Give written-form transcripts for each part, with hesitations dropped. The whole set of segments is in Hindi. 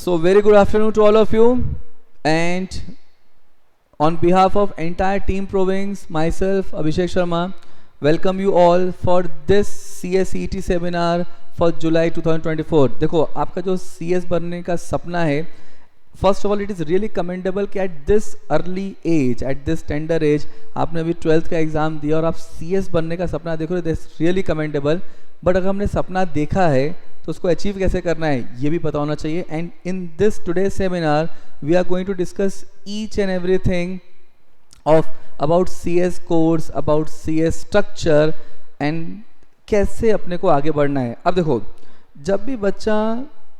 So very good afternoon to all of you, and on behalf of entire team Provings, myself Abhishek Sharma, welcome you all for this CSET seminar for July 2024. देखो आपका जो CS बनने का सपना है, first of all it is really commendable कि at this early age, at this tender age, आपने अभी 12th का एग्ज़ाम दिया और आप CS बनने का सपना देखो, दिस रियली कमेंडेबल. बट अगर हमने सपना देखा है तो उसको अचीव कैसे करना है ये भी पता होना चाहिए. And in this today seminar we are going to discuss each and everything of about CS course, about CS structure and कैसे अपने को आगे बढ़ना है. अब देखो, जब भी बच्चा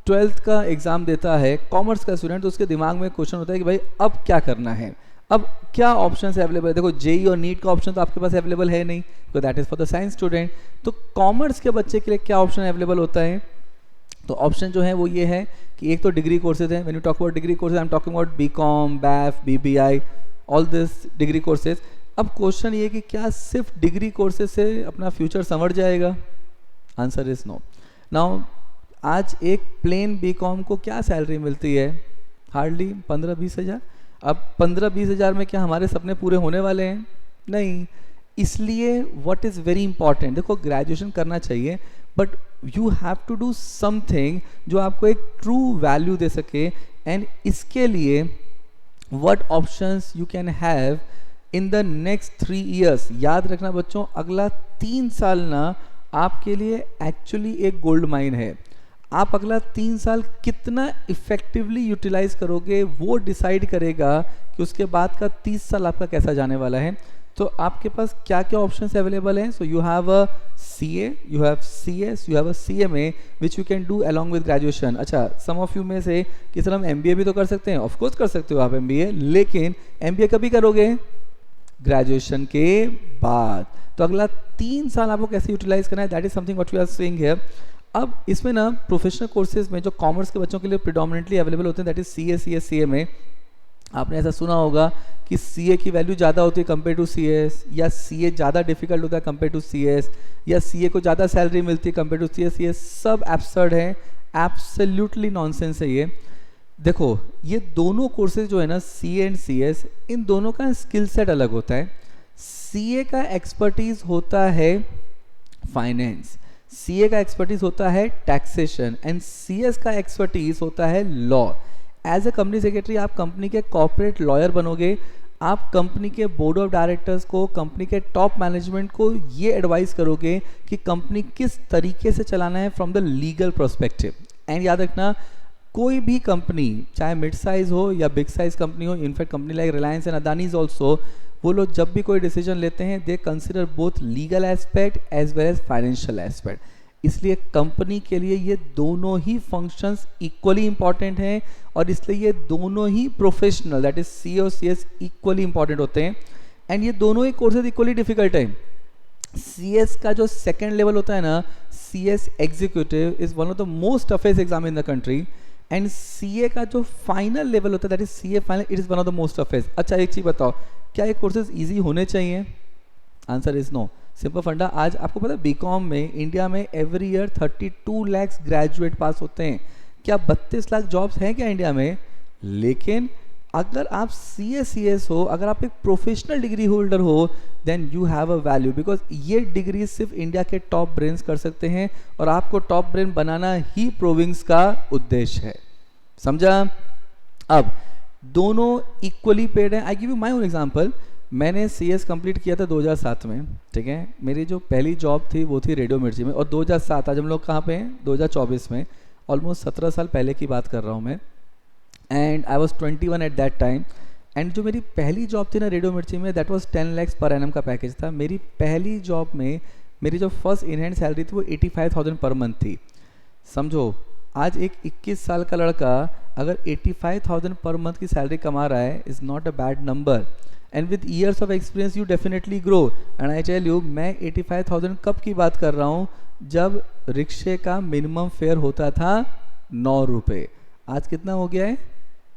12th का एग्ज़ाम देता है, कॉमर्स का स्टूडेंट, तो उसके दिमाग में क्वेश्चन होता है कि भाई अब क्या करना है, अब क्या ऑप्शंस अवेलेबल है. देखो जेई और नीट का ऑप्शन तो आपके पास अवेलेबल है नहीं, तो that is for the science student. तो कॉमर्स के बच्चे के लिए क्या ऑप्शन अवेलेबल होता है? तो ऑप्शन जो है वो ये है कि एक तो डिग्री कोर्सेज हैं. When you talk about degree courses, I am talking about BCom, BAF, BBI, all this degree courses. अब क्वेश्चन ये कि क्या सिर्फ डिग्री कोर्सेज से अपना फ्यूचर संवर जाएगा? Answer is no. नाउ आज एक प्लेन BCom को क्या सैलरी मिलती है? हार्डली 15-20 हज़ार. अब 15-20 हज़ार में क्या हमारे सपने पूरे होने वाले हैं? नहीं. इसलिए व्हाट इज़ वेरी इंपॉर्टेंट, देखो ग्रेजुएशन करना चाहिए but you have to do something जो आपको एक ट्रू वैल्यू दे सके. एंड इसके लिए what options you can have in the next 3 years. याद रखना बच्चों, अगला 3 साल ना आपके लिए एक्चुअली एक गोल्ड माइन है. आप अगला 3 साल कितना इफेक्टिवली यूटिलाइज करोगे वो डिसाइड करेगा कि उसके बाद का 30 साल आपका कैसा जाने वाला है. तो आपके पास क्या क्या ऑप्शंस अवेलेबल हैं? So you have a CA, you have CS, you have a CMA which you can do along with graduation. अच्छा, सम ऑफ यू में से कि सर हम MBA भी तो कर सकते हैं. ऑफ कोर्स कर सकते हो आप MBA, लेकिन MBA कभी करोगे? ग्रेजुएशन के बाद. तो अगला 3 साल आपको कैसे यूटिलाइज करना है, that is something what we are seeing here. अब इसमें ना प्रोफेशनल कोर्सेज में जो कॉमर्स के बच्चों के लिए प्रिडोमिनेटली अवेलेबल होते हैं, that is CA, CS, CMA. आपने ऐसा सुना होगा कि CA की वैल्यू ज़्यादा होती है कंपेयर टू CS, या CA ज़्यादा डिफिकल्ट होता है कंपेयर टू CS, या CA को ज़्यादा सैलरी मिलती है कंपेयर टू CS. ये सब एब्सर्ड है, एब्सोल्युटली नॉनसेंस है ये. देखो ये दोनों कोर्सेज जो है ना, CA एंड CS, इन दोनों का स्किल सेट अलग होता है. CA का एक्सपर्टीज होता है फाइनेंस, CA का एक्सपर्टीज होता है टैक्सेशन, एंड CS का एक्सपर्टीज होता है law. As a company secretary आप कंपनी के कॉर्पोरेट लॉयर बनोगे. आप कंपनी के बोर्ड ऑफ डायरेक्टर्स को, कंपनी के टॉप मैनेजमेंट को ये एडवाइस करोगे कि कंपनी किस तरीके से चलाना है from the legal perspective. And याद रखना, कोई भी कंपनी चाहे मिड साइज हो या बिग साइज कंपनी हो, in fact company like Reliance and Adanis also, वो लोग जब भी कोई डिसीजन लेते हैं they consider both legal aspect as well as financial aspect. इसलिए कंपनी के लिए ये दोनों ही फंक्शंस इक्वली इंपॉर्टेंट हैं, और इसलिए ये दोनों ही प्रोफेशनल, दैट इज CA और CS, इक्वली इंपॉर्टेंट होते हैं. एंड ये दोनों ही कोर्सेज इक्वली डिफिकल्ट है. CS का जो सेकेंड लेवल होता है ना, CS executive, is one of the most toughest exam in the country. And CA का जो फाइनल लेवल होता है, that is CA final, it is one of the most toughest. अच्छा एक चीज़ बताओ, क्या ये कोर्सेज ईजी होने चाहिए? Answer is no. सिंपल फंडा, आज आपको पता है BCom में इंडिया में एवरी ईयर 32 लाख ग्रेजुएट पास होते हैं. क्या 32 लाख जॉब्स हैं क्या इंडिया में? लेकिन अगर आप CS हो, अगर आप एक प्रोफेशनल डिग्री होल्डर हो, then you have a value, because ये डिग्री सिर्फ इंडिया के टॉप ब्रेन्स कर सकते हैं, और आपको टॉप ब्रेन बनाना ही प्रोविंग्स का उद्देश्य है. समझा? अब दोनों इक्वली पेड हैं. I give you my own example. मैंने CS कंप्लीट किया था 2007 में, ठीक है. मेरी जो पहली जॉब थी वो थी रेडियो मिर्ची में, और 2007, आज हम लोग कहाँ पे हैं? 2024 में. ऑलमोस्ट 17 साल पहले की बात कर रहा हूँ मैं. And I was 21 at that time. And जो मेरी पहली जॉब थी ना रेडियो मिर्ची में, that was 10 lakhs per annum का पैकेज था. मेरी पहली जॉब में मेरी जो फर्स्ट इन हैंड सैलरी थी वो 85,000 पर मंथ थी. समझो, आज एक 21 साल का लड़का अगर 85,000 पर मंथ की सैलरी कमा रहा है, is not a bad number. And with years of experience you definitely grow. And I tell you, मैं 85,000 कब की बात कर रहा हूँ? जब रिक्शे का मिनिमम फेयर होता था 9 रुपये. आज कितना हो गया है?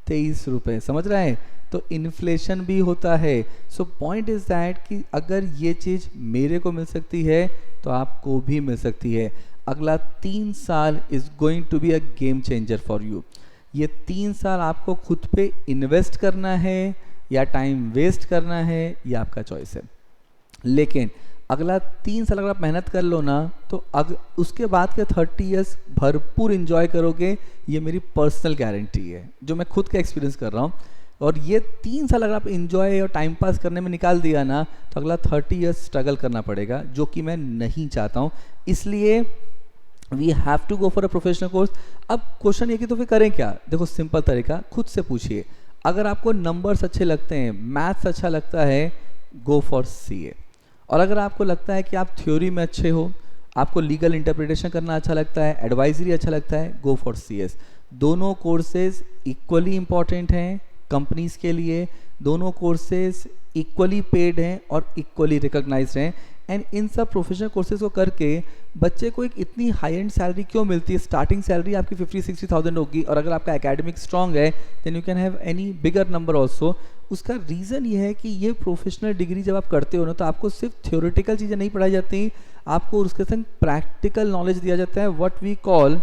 23 रुपये. समझ रहे हैं? तो इन्फ्लेशन भी होता है. सो पॉइंट इज दैट कि अगर ये चीज़ मेरे को मिल सकती है तो आपको भी मिल सकती है. अगला 3 साल is going to be a game changer for you. ये 3 साल आपको खुद पे इन्वेस्ट करना है या टाइम वेस्ट करना है, ये आपका चॉइस है। लेकिन अगला 3 साल अगर आप मेहनत कर लो ना, तो उसके बाद के 30 ईयर्स भरपूर इंजॉय करोगे, ये मेरी पर्सनल गारंटी है जो मैं खुद का एक्सपीरियंस कर रहा हूँ। और ये 3 साल अगर आप इंजॉय और टाइम पास करने में निकाल दिया ना, तो अगला 30 ईयर्स स्ट्रगल करना पड़ेगा, जो कि मैं नहीं चाहता हूँ। इसलिए we have to go for a professional course. अब क्वेश्चन ये कि तो फिर करें क्या? देखो सिंपल तरीका, खुद से पूछिए। अगर आपको नंबर्स अच्छे लगते हैं, मैथ्स अच्छा लगता है, गो फॉर सीए। और अगर आपको लगता है कि आप थ्योरी में अच्छे हो, आपको लीगल इंटरप्रिटेशन करना अच्छा लगता है, एडवाइजरी अच्छा लगता है, गो फॉर सीएस। दोनों कोर्सेज इक्वली इंपॉर्टेंट हैं कंपनीज के लिए, दोनों कोर्सेज इक्वली पेड हैं और इक्वली रिकॉग्नाइज्ड हैं। एंड इन सब प्रोफेशनल कोर्सेज को करके बच्चे को एक इतनी हाई एंड सैलरी क्यों मिलती है? स्टार्टिंग सैलरी आपकी 50-60,000 होगी, और अगर आपका एकेडमिक स्ट्रॉन्ग है then you can have any bigger number also. उसका रीज़न ये है कि ये प्रोफेशनल डिग्री जब आप करते हो ना, तो आपको सिर्फ थ्योरेटिकल चीज़ें नहीं पढ़ाई जाती, आपको उसके संग प्रैक्टिकल नॉलेज दिया जाता है। What we call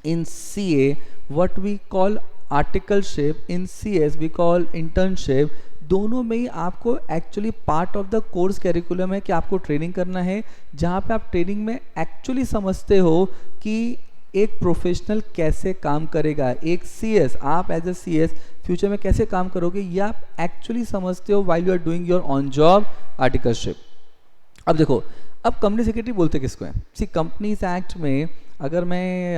in CA, what we call articleship, in CS we call internship. दोनों में ही आपको actually part of the course curriculum है कि आपको ट्रेनिंग करना है, जहाँ पे आप ट्रेनिंग में एक्चुअली समझते हो कि एक प्रोफेशनल कैसे काम करेगा, एक सीएस, आप एज ए सीएस फ्यूचर में कैसे काम करोगे, ये आप एक्चुअली समझते हो while you are doing your on job articleship. अब देखो, अब कंपनी सेक्रेटरी बोलते किसको है? सी कंपनीज एक्ट में, अगर मैं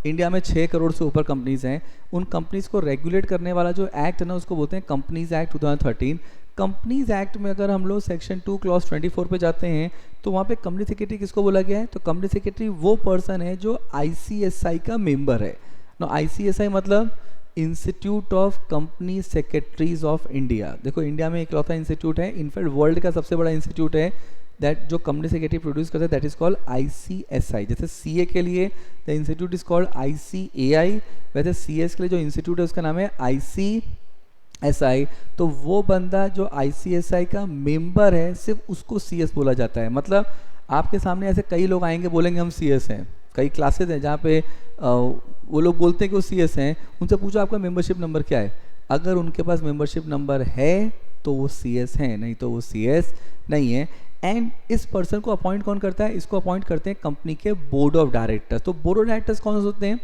इंडिया में 6 करोड़ से ऊपर कंपनीज हैं, उन कंपनीज को रेगुलेट करने वाला जो एक्ट है ना, उसको बोलते हैं कंपनीज एक्ट 2013। कंपनीज एक्ट में अगर हम लोग सेक्शन 2 क्लॉज 24 पे जाते हैं, तो वहाँ पे कंपनी सेक्रेटरी किसको बोला गया है? तो कंपनी सेक्रेटरी वो पर्सन है जो आईसीएसआई का मेंबर है। नो, आईसीएसआई मतलब institute of company secretaries of India. देखो, इंडिया में इकलौता इंस्टीट्यूट है, इनफैक्ट वर्ल्ड का सबसे बड़ा इंस्टीट्यूट है दैट जो कंपनी सेक्रेटरी प्रोड्यूस करता है, दैट इज कॉल्ड आईसीएसआई। जैसे सीए के लिए the institute is called ICAI, वैसे सीएस के लिए जो इंस्टीट्यूट है उसका नाम है आईसीएसआई। तो वो बंदा जो आईसीएसआई का मेंबर है, सिर्फ उसको सीएस बोला जाता है। मतलब आपके सामने ऐसे कई लोग आएंगे, बोलेंगे हम सीएस हैं। कई क्लासेज हैं जहाँ पे वो लोग बोलते हैं कि वो सीएस हैं, उनसे पूछो आपका मेंबरशिप नंबर क्या है। अगर उनके पास मेंबरशिप नंबर है तो वो सीएस हैं, नहीं तो वो सीएस नहीं है। एंड इस पर्सन को अपॉइंट कौन करता है? इसको अपॉइंट करते हैं कंपनी के बोर्ड ऑफ डायरेक्टर्स। तो बोर्ड ऑफ डायरेक्टर्स कौन होते हैं?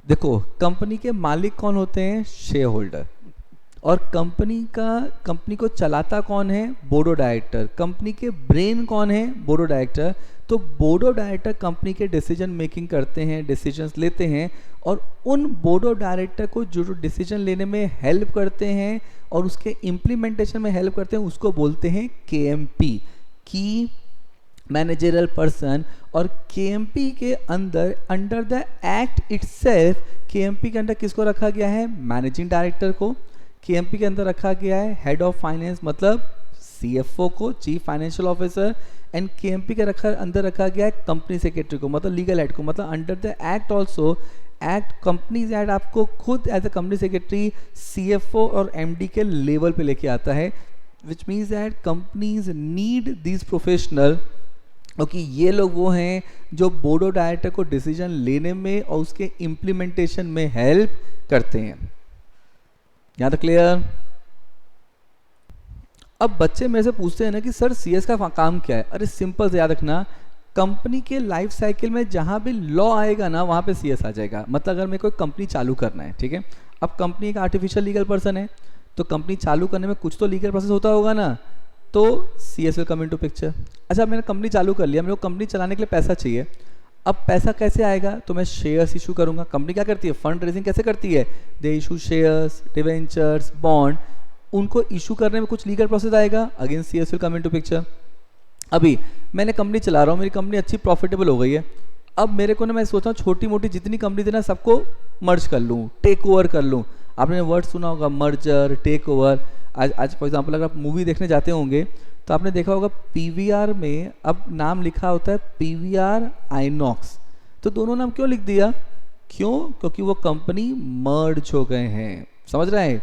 देखो, कंपनी के मालिक कौन होते हैं? Share holder. और कंपनी को चलाता कौन है? Board of director. कंपनी के ब्रेन कौन है? Board of director. तो बोर्ड ऑफ डायरेक्टर कंपनी के डिसीजन मेकिंग करते हैं, डिसीजंस लेते हैं, और उन बोर्ड ऑफ डायरेक्टर को जो डिसीजन लेने में हेल्प करते हैं और उसके इम्प्लीमेंटेशन में हेल्प करते हैं, उसको बोलते हैं केएमपी, की मैनेजरल पर्सन। और केएमपी के under the act itself, KMP के अंदर किसको रखा गया है? मैनेजिंग डायरेक्टर को। केएमपी के अंदर रखा गया है हेड ऑफ फाइनेंस मतलब सीएफओ को, chief financial officer. And KMP के अंदर रखा गया है कंपनी सेक्रेटरी को, मतलब लीगल हेड को। मतलब under the act also, act companies act आपको खुद as a company secretary CFO और एमडी के लेवल पे लेके आता है, which means that companies need this professional, क्योंकि ये लोग वो हैं जो बोर्ड ऑफ डायरेक्टर को डिसीजन लेने में और उसके इम्प्लीमेंटेशन में हेल्प करते हैं। यहाँ तक क्लियर? अब बच्चे मेरे से पूछते हैं ना कि सर सीएस का काम क्या है? अरे सिंपल से याद रखना, कंपनी के लाइफ साइकिल में जहाँ भी लॉ आएगा ना, वहाँ पे सीएस आ जाएगा। मतलब अगर मेरे को कंपनी चालू करना है, ठीक है, अब कंपनी एक आर्टिफिशियल लीगल पर्सन है, तो कंपनी चालू करने में कुछ तो लीगल प्रोसेस होता होगा ना, तो CS will come into picture. अच्छा, मैंने कंपनी चालू कर लिया, मेरे को कंपनी चलाने के लिए पैसा चाहिए। अब पैसा कैसे आएगा? तो मैं शेयर्स इशू करूंगा। कंपनी क्या करती है? फंड रेजिंग कैसे करती है? They issue shares, debentures, bond. उनको इशू करने में कुछ लीगल प्रोसेस आएगा, again CS will come into picture. अभी मैंने कंपनी चला रहा हूँ, मेरी कंपनी अच्छी प्रॉफिटेबल हो गई है। अब मेरे को ना, मैं सोच रहा हूँ छोटी मोटी जितनी कंपनी थी ना, सबको मर्ज कर लूँ, टेक ओवर कर लूँ। आपने वर्ड सुना होगा, मर्जर, टेक ओवर। आज फॉर एग्जाम्पल अगर आप मूवी देखने जाते होंगे तो आपने देखा होगा पीवीआर में अब नाम लिखा होता है पीवीआर आइनॉक्स। तो दोनों नाम क्यों लिख दिया? क्यों? क्योंकि वो कंपनी मर्ज हो गए हैं। समझ रहे हैं?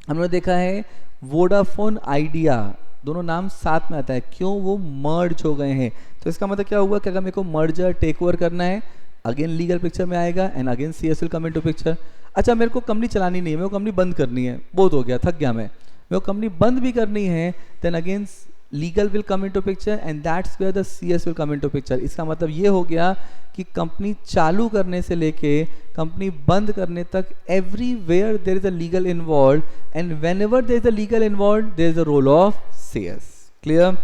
हमने देखा है वोडाफोन आइडिया, दोनों नाम साथ में आता है। क्यों? वो मर्ज हो गए हैं। तो इसका मतलब क्या हुआ कि अगर मेरे को मर्जर टेक ओवर करना है अगेन लीगल पिक्चर में आएगा and again CS will come into picture. अच्छा मेरे को कंपनी चलानी नहीं है, मेरे को कंपनी बंद करनी है, बहुत हो गया, थक गया मैं, मेरे को कंपनी बंद भी करनी है, then again legal will come into picture and that's where the CS will come into picture. इसका मतलब ये हो गया कि कंपनी चालू करने से लेके कंपनी बंद करने तक everywhere there is a legal involve and whenever there is a legal involve there is a role of CS. Clear?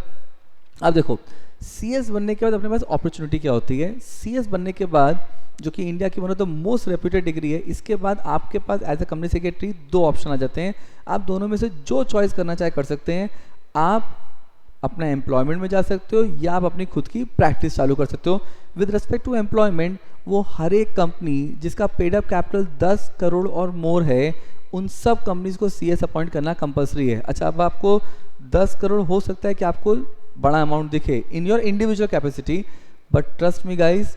अब देखो CS बनने के बाद अपने पास अपॉर्चुनिटी क्या होती है. CS बनने के बाद जो कि इंडिया की one of the most reputed degree है, इसके बाद आपके पास as a company secretary 2 option आ जाते हैं. आप दोनों में से जो चॉइस करना चाहे कर सकते हैं. आप अपना एम्प्लॉयमेंट में जा सकते हो या आप अपनी खुद की प्रैक्टिस चालू कर सकते हो. विद रिस्पेक्ट टू एम्प्लॉयमेंट, वो हर एक कंपनी जिसका पेड अप कैपिटल 10 करोड़ और मोर है, उन सब कंपनीज को CS अपॉइंट करना कंपलसरी है. अच्छा अब आपको 10 करोड़ हो सकता है कि आपको बड़ा अमाउंट दिखे in your individual capacity, but trust me guys,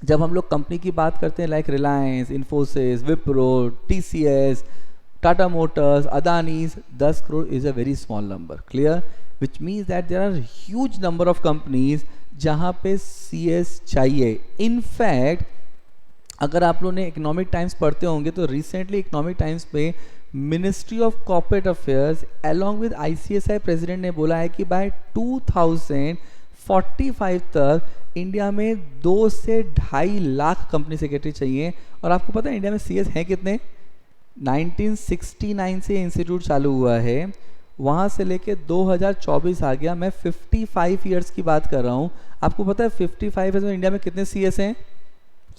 जब हम लोग कंपनी की बात करते हैं like Reliance, Infosys, Wipro, TCS, Tata Motors, Adanis, 10 crore is a very small number. Clear? Which means that there are huge number of companies जहाँ पे CS चाहिए. इनफैक्ट अगर आप लोगों ने इकोनॉमिक टाइम्स पढ़ते होंगे तो रिसेंटली इकोनॉमिक टाइम्स पे ministry of corporate affairs along with ICSI president ने बोला है कि बाय 2045 तक इंडिया में 2 से 2.5 लाख कंपनी सेक्रेटरी चाहिए. और आपको पता है इंडिया में CS हैं कितने? 1969 से इंस्टीट्यूट चालू हुआ है, वहाँ से लेके 2024 आ गया. मैं 55 ईयर्स की बात कर रहा हूँ. आपको पता है 55 ईयर्स में इंडिया में कितने CS हैं?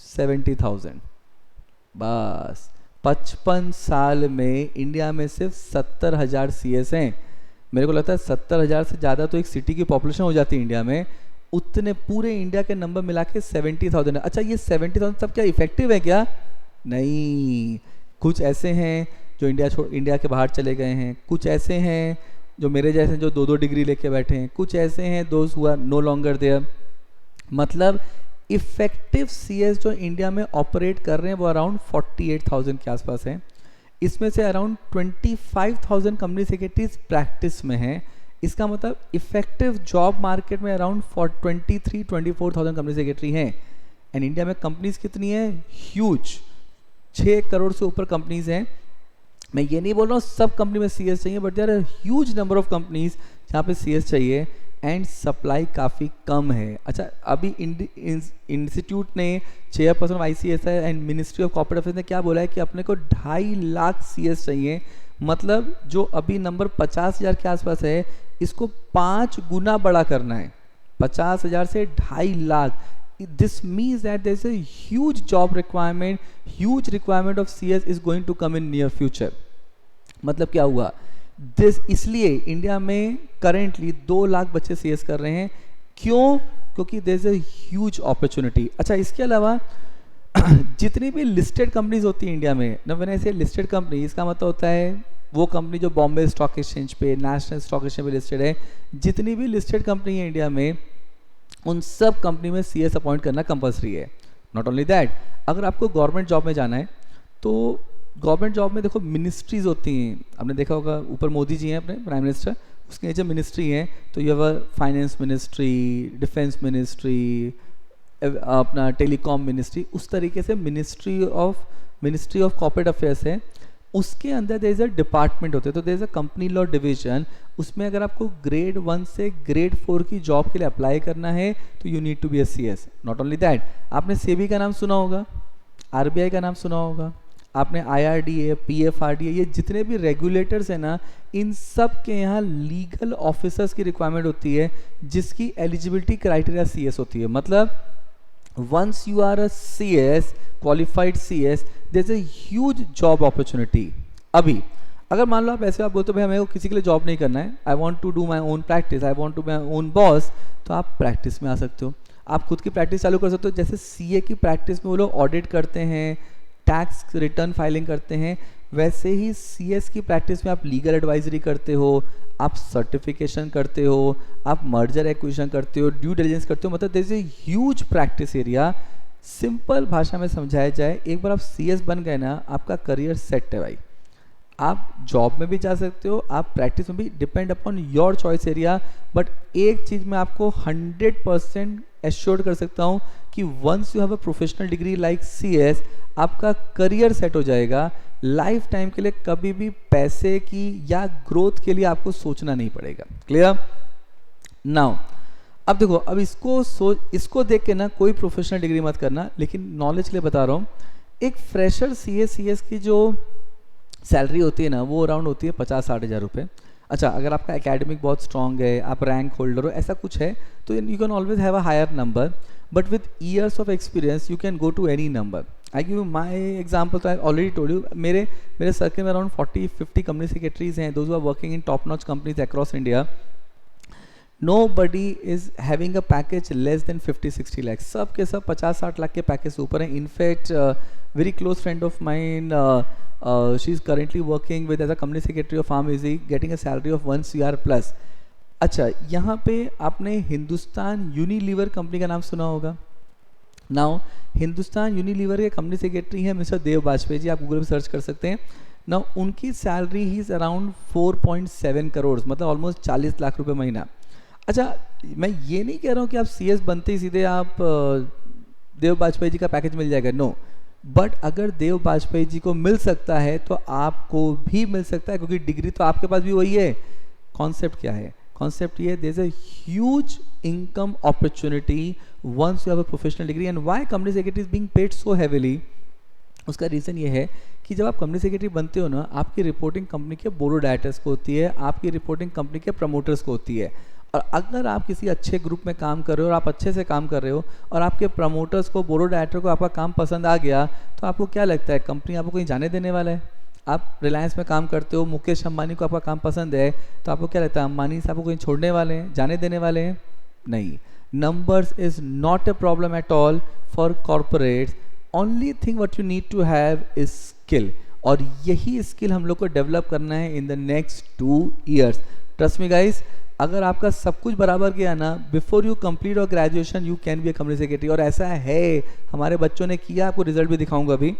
70,000. बस 55 साल में इंडिया में सिर्फ 70,000 CS हैं. मेरे को लगता है 70,000 से ज़्यादा तो एक सिटी की पॉपुलेशन हो जाती है इंडिया में. उतने पूरे इंडिया के नंबर मिला के 70,000 है. अच्छा ये 70,000 सब क्या इफेक्टिव है क्या? नहीं. कुछ ऐसे हैं जो इंडिया के बाहर चले गए हैं, कुछ ऐसे हैं जो मेरे जैसे जो 2-2 डिग्री लेके बैठे हैं, कुछ ऐसे हैं दोस्त हुआ नो लॉन्गर देयर. मतलब इफेक्टिव CS जो इंडिया में ऑपरेट कर रहे हैं वो अराउंड 48,000 के आसपास हैं. इसमें से अराउंड 25,000 कंपनी सेक्रेटरीज प्रैक्टिस में हैं. इसका मतलब इफेक्टिव जॉब मार्केट में अराउंड 23-24,000 कंपनी सेक्रेटरी हैं. एंड इंडिया में कंपनीज कितनी है? ह्यूज, 6 करोड़ से ऊपर कंपनीज हैं. मैं ये नहीं बोल रहा हूँ सब कंपनी में CS चाहिए, but there are huge number of companies जहाँ पे CS चाहिए एंड सप्लाई काफ़ी कम है. अच्छा अभी इंस्टीट्यूट ने chairperson of ICSI and ministry of corporate affairs ने क्या बोला है कि अपने को 2.5 लाख CS चाहिए. मतलब जो अभी नंबर 50,000 के आसपास है, इसको 5 गुना बड़ा करना है. 50,000 से 2.5 lakh. This means that there is a huge job requirement, huge requirement of CS is going to come in near future. मतलब क्या हुआ? इसलिए इंडिया में करेंटली 2 लाख बच्चे CS कर रहे हैं. क्यों? क्योंकि there is a huge opportunity. अच्छा इसके अलावा जितनी भी लिस्टेड कंपनीज होती है इंडिया में, ना मैंने ऐसे लिस्टेड कंपनी, इसका मतलब होता है वो कंपनी जो बॉम्बे स्टॉक एक्सचेंज पे, नेशनल स्टॉक एक्सचेंज पे लिस्टेड है. जितनी भी लिस्टेड कंपनी है इंडिया में, उन सब कंपनी में CS अपॉइंट करना कंपलसरी है. नॉट ओनली दैट, अगर आपको गवर्नमेंट जॉब में जाना है तो गवर्नमेंट जॉब में देखो मिनिस्ट्रीज होती हैं. आपने देखा होगा ऊपर मोदी जी हैं अपने प्राइम मिनिस्टर, उसके नीचे मिनिस्ट्री हैं. तो ये वर फाइनेंस मिनिस्ट्री, डिफेंस मिनिस्ट्री, अपना टेलीकॉम मिनिस्ट्री, उस तरीके से मिनिस्ट्री ऑफ कॉर्पोरेट अफेयर्स है. उसके अंदर देयर इज अ डिपार्टमेंट होते हैं. तो there is a company law division. उसमें अगर आपको ग्रेड 1 से ग्रेड 4 की जॉब के लिए अप्लाई करना है तो you need to be a CS. Not only that, आपने सेबी का नाम सुना होगा, RBI का नाम सुना होगा, आपने IRDA, PFRDA, ये जितने भी रेगुलेटर्स हैं ना, इन सब के यहाँ लीगल ऑफिसर्स की रिक्वायरमेंट होती है जिसकी एलिजिबिलिटी क्राइटेरिया CS होती है. मतलब once you are a CS, qualified CS, there's a huge job opportunity. अभी अगर मान लो आप ऐसे आप बोलते हो भाई हमें को किसी के लिए जॉब नहीं करना है, I want to do my own practice, I want to my own boss, तो आप प्रैक्टिस में आ सकते हो. आप खुद की प्रैक्टिस चालू कर सकते हो. जैसे CA की प्रैक्टिस में वो लोग ऑडिट करते हैं, टैक्स रिटर्न फाइलिंग करते हैं, वैसे ही CS की प्रैक्टिस में आप लीगल एडवाइजरी करते हो, आप सर्टिफिकेशन करते हो, आप मर्जर एक्विजिशन करते हो, ड्यू डिलिजेंस करते हो. मतलब there is a huge practice area. Simple भाषा में समझाया जाए, एक बार आप CS बन गए ना, आपका करियर सेट है भाई. आप जॉब में भी जा सकते हो, आप प्रैक्टिस में भी, depend upon your choice area. But एक चीज़ मैं आपको 100% एश्योर्ड कर सकता हूँ कि once you have a professional degree like CS, आपका करियर सेट हो जाएगा लाइफ टाइम के लिए, कभी भी पैसे की या ग्रोथ के लिए आपको सोचना नहीं पड़ेगा। क्लियर? नाउ अब देखो, अब इसको देख के ना कोई प्रोफेशनल डिग्री मत करना, लेकिन नॉलेज के लिए बता रहा हूँ। एक फ्रेशर CS की जो सैलरी होती है ना, वो अराउंड होती है 50-60 हज़ार रुपये। अच्छा, अगर आपका एकेडमिक बहुत स्ट्रॉन्ग है, आप रैंक होल्डर हो, ऐसा कुछ है, तो you can always have a higher number, but with years of experience you can go to any number. I give my example, तो आई ऑलरेडी टोल्ड यू, मेरे सर्कल में अराउंड 40-50 कंपनी सेक्रेटरीज हैं, those are working in top notch companies across India. Nobody is having a package less than 50-60 lakhs. सब के सब 50-60 लाख के पैकेज से ऊपर हैं। In fact very close friend of mine, she is currently working with as a company secretary of PharmEasy, getting a salary of 1 CR plus. अच्छा, यहाँ पे आपने हिंदुस्तान यूनिलीवर कंपनी का नाम सुना होगा। नाउ हिंदुस्तान यूनिलीवर के कंपनी सेक्रेटरी हैं मिस्टर देव बाजपेयी जी, आप गूगल पर सर्च कर सकते हैं। नाउ उनकी salary he is around 4.7 crore, मतलब ऑलमोस्ट 40 लाख रुपये महीना। अच्छा, मैं ये नहीं कह रहा हूँ कि आप CS बनते ही सीधे आप देव बाजपेयी जी का पैकेज मिल जाएगा, नो, बट अगर देव बाजपेयी जी को मिल सकता है तो आपको भी मिल सकता है, क्योंकि डिग्री तो आपके पास भी वही है। कॉन्सेप्ट क्या है? कॉन्सेप्ट ये, there is a huge income opportunity once you have a professional degree. And why company secretary is being paid so heavily? उसका रीज़न ये है कि जब आप कंपनी सेक्रेटरी बनते हो ना, आपकी रिपोर्टिंग कंपनी के बोर्ड ऑफ डायरेक्टर्स को होती है, आपकी रिपोर्टिंग कंपनी के प्रमोटर्स को होती है। और अगर आप किसी अच्छे ग्रुप में काम कर रहे हो और आप अच्छे से काम कर रहे हो और आपके प्रमोटर्स को, बोर्ड ऑफ डायरेक्टर को आपका काम पसंद आ गया, तो आपको क्या लगता है कंपनी आपको कहीं जाने देने वाला है? आप रिलायंस में काम करते हो, मुकेश अंबानी को आपका काम पसंद है, तो आपको क्या लगता है अंबानी साहब को कहीं छोड़ने वाले हैं, जाने देने वाले हैं? नहीं। Numbers is not a problem at all for corporates. Only thing what you need to have is skill, और यही स्किल हम लोग को डेवलप करना है in the next 2 years। Trust me guys, अगर आपका सब कुछ बराबर किया ना, बिफोर यू कंप्लीट और graduation you can be a company secretary. और ऐसा है, हमारे बच्चों ने किया, आपको रिजल्ट भी दिखाऊंगा अभी।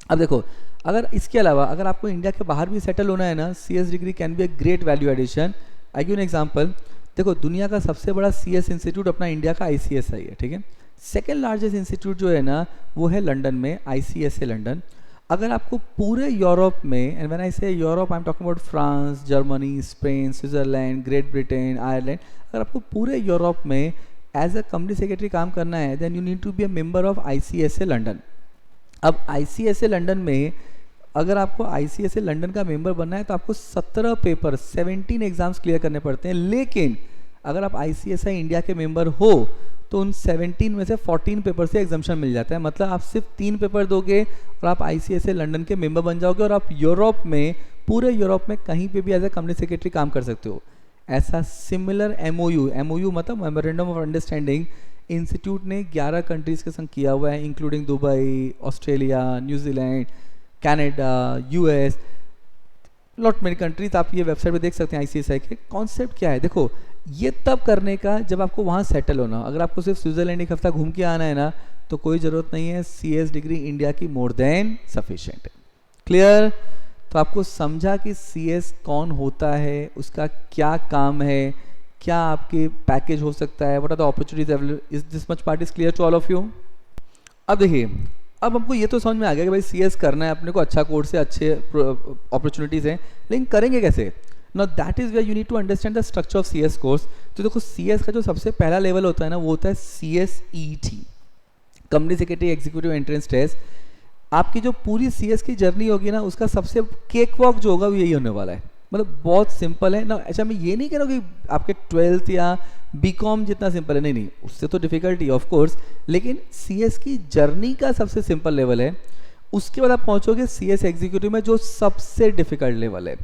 अब देखो, अगर इसके अलावा अगर आपको इंडिया के बाहर भी सेटल होना है ना, CS degree can be a great value addition. I give an example. देखो, दुनिया का सबसे बड़ा CS इंस्टीट्यूट अपना इंडिया का ICSI है, ठीक है। सेकेंड लार्जेस्ट इंस्टीट्यूट जो है ना, वो है लंदन में, ICSA लंदन। अगर आपको पूरे यूरोप में, एंड व्हेन आई से Europe I am talking about France, Germany, Spain, Switzerland, great Britain, Ireland, अगर आपको पूरे यूरोप में एज अ कंपनी सेक्रेटरी काम करना है, then you need to be a member of ICSA London. अब ICSA लंदन में अगर आपको ICSA लंदन का मेंबर बनना है तो आपको 17 पेपर, 17 एग्जाम्स क्लियर करने पड़ते हैं। लेकिन अगर आप ICSI इंडिया के मेंबर हो तो उन 17 में से 14 पेपर से एग्जाम्शन मिल जाता है। मतलब आप सिर्फ 3 पेपर दोगे और आप ICSI लंदन के मेंबर बन जाओगे, और आप यूरोप में, पूरे यूरोप में कहीं पे भी एज ए कंपनी सेक्रेटरी काम कर सकते हो। ऐसा सिमिलर MOU मतलब मेमोरेंडम ऑफ अंडरस्टैंडिंग, इंस्टीट्यूट ने 11 कंट्रीज़ के संग किया हुआ है, including Dubai, Australia, New Zealand, Canada, US, lot many countries. आप ये वेबसाइट पे देख सकते हैं ICSI के। कॉन्सेप्ट क्या है? देखो, ये तब करने का जब आपको वहाँ सेटल होना। अगर आपको सिर्फ स्विट्जरलैंड एक हफ्ता घूम के आना है ना, तो कोई ज़रूरत नहीं है, CS डिग्री इंडिया की मोर देन सफिशिएंट है। क्लियर? तो आपको समझा कि CS कौन होता है, उसका क्या काम है, क्या आपके पैकेज हो सकता है, what are the opportunities available. Is this much part is clear to all of you? अब देखिए, अब हमको ये तो समझ में आ गया कि भाई CS करना है अपने को, अच्छा कोर्स है, अच्छे अपॉर्चुनिटीज़ हैं, लेकिन करेंगे कैसे? Now that is where you need to understand the structure of CS course। तो देखो, CS का जो सबसे पहला लेवल होता है ना, वो होता है CSET, company secretary executive entrance test. आपकी जो पूरी CS की जर्नी होगी ना, उसका सबसे केक वॉक जो होगा वो यही होने वाला है। मतलब बहुत सिंपल है ना। अच्छा, मैं ये नहीं कह रहा हूँ कि आपके 12th या BCom जितना सिंपल है, नहीं, उससे तो डिफिकल्टी ऑफ कोर्स, लेकिन CS की जर्नी का सबसे सिंपल लेवल है। उसके बाद आप पहुँचोगे CS एग्जीक्यूटिव में, जो सबसे डिफिकल्ट लेवल है।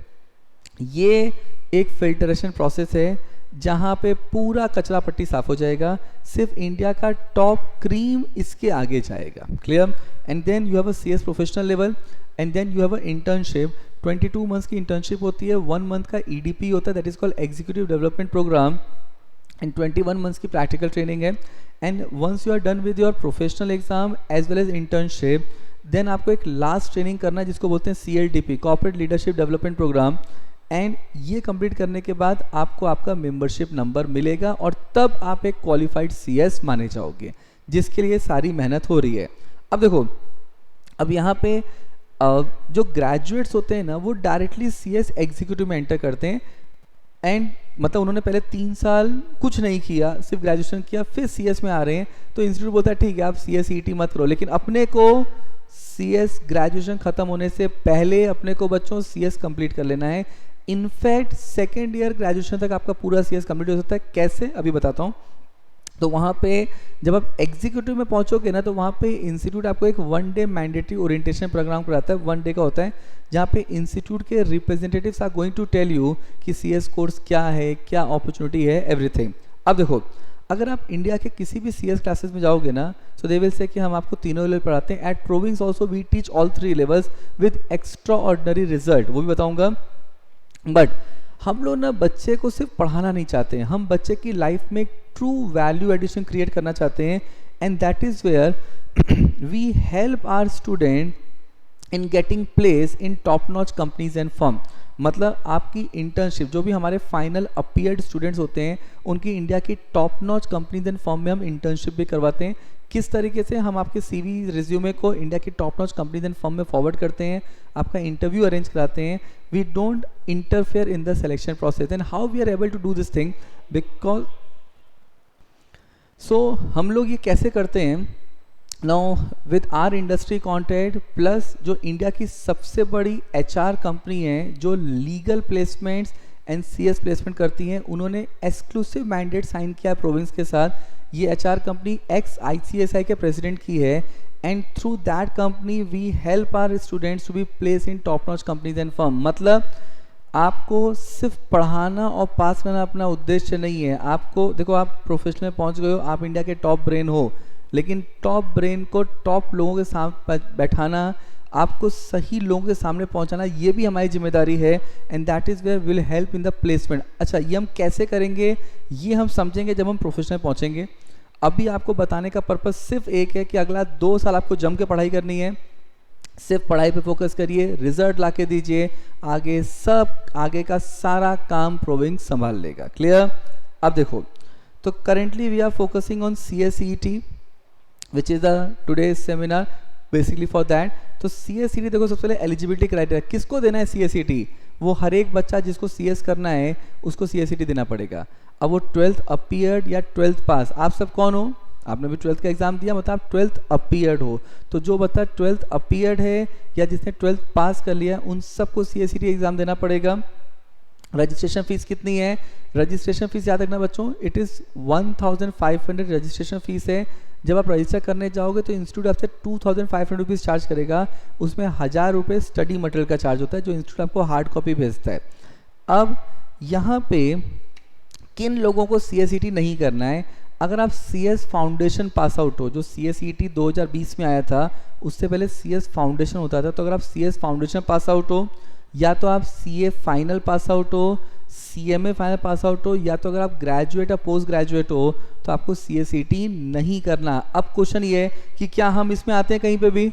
ये एक फिल्टरेशन प्रोसेस है जहाँ पे पूरा कचरा पट्टी साफ हो जाएगा, सिर्फ इंडिया का टॉप क्रीम इसके आगे जाएगा। Clear? And then you have a CS professional level, and then you have a internship. 22 months की इंटर्नशिप होती है, 1 मंथ का EDP होता है, that is called executive development programme, and 21 months की प्रैक्टिकल ट्रेनिंग है। And once you are done with your professional exam as well as internship, then आपको एक लास्ट ट्रेनिंग करना है जिसको बोलते हैं CLDP, corporate leadership development programme. And ये कंप्लीट करने के बाद आपको आपका मेंबरशिप नंबर मिलेगा, और तब आप एक क्वालिफाइड CS माने जाओगे, जिसके लिए सारी मेहनत हो रही है। अब देखो, अब यहाँ पे जो ग्रेजुएट्स होते हैं ना, वो डायरेक्टली CS एग्जीक्यूटिव में एंटर करते हैं, एंड मतलब उन्होंने पहले 3 साल कुछ नहीं किया, सिर्फ ग्रेजुएशन किया, फिर CS में आ रहे हैं, तो इंस्टीट्यूट बोलता है ठीक है आप CS ET मत करो, लेकिन अपने को CS ग्रेजुएशन खत्म होने से पहले अपने को बच्चों CS कंप्लीट कर लेना है। इनफैक्ट सेकेंड ईयर ग्रेजुएशन तक आपका पूरा CS कंप्लीट हो सकता है। कैसे, अभी बताता हूँ। तो वहाँ पे जब आप एग्जीक्यूटिव में पहुँचोगे ना, तो वहाँ पे इंस्टीट्यूट आपको एक 1 डे मैंडेटरी ओरिएंटेशन प्रोग्राम कराता है, 1 डे का होता है, जहाँ पे इंस्टीट्यूट के representatives are going to tell you कि CS कोर्स क्या है, क्या अपॉर्चुनिटी है, एवरीथिंग। अब देखो, अगर आप इंडिया के किसी भी CS क्लासेस में जाओगे ना, सो दे विल से कि हम आपको तीनों लेवल पढ़ाते हैं। At Provins also we teach all 3 levels with extraordinary result, वो भी बताऊँगा। बट हम लोग ना बच्चे को सिर्फ पढ़ाना नहीं चाहते हैं, हम बच्चे की लाइफ में ट्रू वैल्यू एडिशन क्रिएट करना चाहते हैं, and that is where we help our student in getting place in top notch companies and firm. मतलब आपकी इंटर्नशिप, जो भी हमारे फाइनल अपीयर्ड स्टूडेंट्स होते हैं, उनकी इंडिया की top notch companies and firm में हम इंटर्नशिप भी करवाते हैं। किस तरीके से हम आपके CV रिज्यूमे को इंडिया की top notch companies and firm में फॉरवर्ड करते हैं, आपका इंटरव्यू अरेंज कराते हैं। We don't interfere in the selection process, and how we are able to do this thing, because हम लोग ये कैसे करते हैं now with our industry contact plus जो इंडिया की सबसे बड़ी HR कंपनी है जो legal placements and CS placement करती हैं, उन्होंने एक्सक्लूसिव मैंडेट साइन किया है प्रोविंस के साथ। ये HR कंपनी एक्स ICSI के प्रेसिडेंट की है, and through that company we help our students to be place in top notch companies and firm. मतलब आपको सिर्फ पढ़ाना और पास करना अपना उद्देश्य नहीं है। आपको देखो, आप प्रोफेशनल में पहुंच गए हो, आप इंडिया के टॉप ब्रेन हो, लेकिन टॉप ब्रेन को टॉप लोगों के सामने बैठाना, आपको सही लोगों के सामने पहुंचाना, ये भी हमारी जिम्मेदारी है, and that is where will help in the placement. अच्छा, ये हम कैसे करेंगे, ये हम समझेंगे जब हम प्रोफेशनल पहुंचेंगे। अभी आपको बताने का पर्पज़ सिर्फ एक है कि अगला 2 साल आपको जम के पढ़ाई करनी है, सिर्फ पढ़ाई पे फोकस करिए, रिजल्ट ला के दीजिए, आगे का सारा काम प्रोविंस संभाल लेगा। क्लियर। अब देखो, तो currently we are focusing on CS ET which is the today's seminar basically for that. तो CS ET देखो, सबसे पहले एलिजिबिलिटी क्राइटेरिया किसको देना है CS ET, वो हर एक बच्चा जिसको CS करना है उसको CS ET देना पड़ेगा। अब वो 12th अपीयर्ड या 12th पास, आप सब कौन हो, आपने भी 12th का एग्जाम दिया, मतलब आप 12th अपीयर्ड हो। तो जो बच्चा 12th अपीयर्ड है या जिसने 12th पास कर लिया, उन सबको CS ET एग्जाम देना पड़ेगा। रजिस्ट्रेशन फीस कितनी है, रजिस्ट्रेशन फीस याद रखना बच्चों, इट इज़ 1500 रजिस्ट्रेशन फीस है। जब आप रजिस्टर करने जाओगे तो इंस्टीट्यूट आपसे 2500 रुपीज़ चार्ज करेगा, उसमें 1000 रुपये स्टडी मटेरियल का चार्ज होता है जो इंस्टीट्यूट आपको हार्ड कॉपी भेजता है। अब यहाँ पे किन लोगों को CS ET नहीं करना है, अगर आप CS फाउंडेशन पास आउट हो, जो CS ET 2020 में आया था, उससे पहले CS फाउंडेशन होता था, तो अगर आप CS फाउंडेशन पास आउट हो, या तो आप CA फाइनल पास आउट हो, CMA फाइनल पास आउट हो, या तो अगर आप ग्रेजुएट या पोस्ट ग्रेजुएट हो, तो आपको CS ET नहीं करना। अब क्वेश्चन ये है कि क्या हम इसमें आते हैं कहीं पे भी,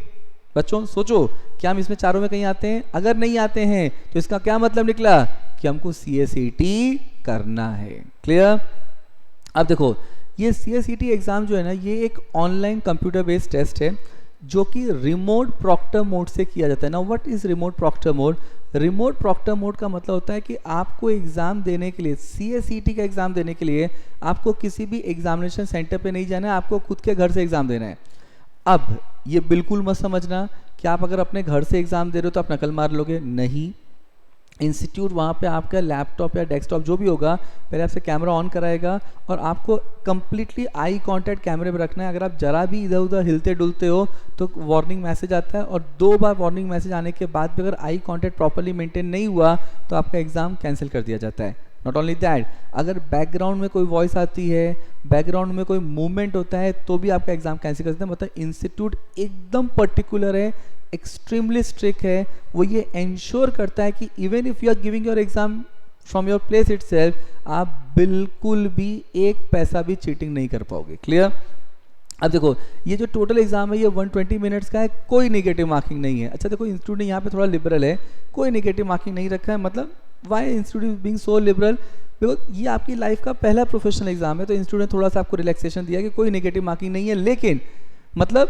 बच्चों सोचो, क्या हम इसमें चारों में कहीं आते हैं? अगर नहीं आते हैं तो इसका क्या मतलब निकला कि हमको CS ET करना है। क्लियर। अब देखो, ये CS ET एग्ज़ाम जो है ना, ये एक ऑनलाइन कंप्यूटर बेस्ड टेस्ट है जो कि रिमोट प्रॉक्टर मोड से किया जाता है ना। What is remote proctor mode? Remote proctor mode का मतलब होता है कि आपको एग्ज़ाम देने के लिए, CS ET का एग्ज़ाम देने के लिए आपको किसी भी एग्जामिनेशन सेंटर पे नहीं जाना है, आपको खुद के घर से एग्ज़ाम देना है। अब ये बिल्कुल मत समझना कि आप अगर अपने घर से एग्ज़ाम दे रहे हो तो आप नकल मार लोगे, नहीं। इंस्टीट्यूट वहाँ पे आपका लैपटॉप या डेस्कटॉप जो भी होगा, पहले आपसे कैमरा ऑन कराएगा और आपको कंप्लीटली आई कांटेक्ट कैमरे पे रखना है। अगर आप जरा भी इधर उधर हिलते डुलते हो तो वार्निंग मैसेज आता है, और 2 बार वार्निंग मैसेज आने के बाद भी अगर आई कांटेक्ट प्रॉपर्ली मेंटेन नहीं हुआ तो आपका एग्ज़ाम कैंसिल कर दिया जाता है। नॉट ओनली दैट, अगर बैकग्राउंड में कोई वॉइस आती है, बैकग्राउंड में कोई मूवमेंट होता है, तो भी आपका एग्ज़ाम कैंसिल कर देता है। मतलब इंस्टीट्यूट एकदम पर्टिकुलर है, एक्सट्रीमली स्ट्रिक्ट है। वो ये इंश्योर करता है कि even if you are giving your exam from your place itself, आप बिल्कुल भी एक पैसा भी चीटिंग नहीं कर पाओगे। क्लियर। अब देखो, ये जो टोटल एग्जाम है ये 120 मिनट्स का है, कोई नेगेटिव मार्किंग नहीं है। अच्छा देखो, इंस्टीट्यूट ने यहाँ पे थोड़ा लिबरल है, कोई नेगेटिव मार्किंग नहीं रखा है। मतलब why institute being so liberal, because ये आपकी लाइफ का पहला प्रोफेशनल एग्जाम है, तो इंस्टीट्यूट ने थोड़ा सा आपको रिलैक्सेशन दिया कि कोई नेगेटिव मार्किंग नहीं है, लेकिन मतलब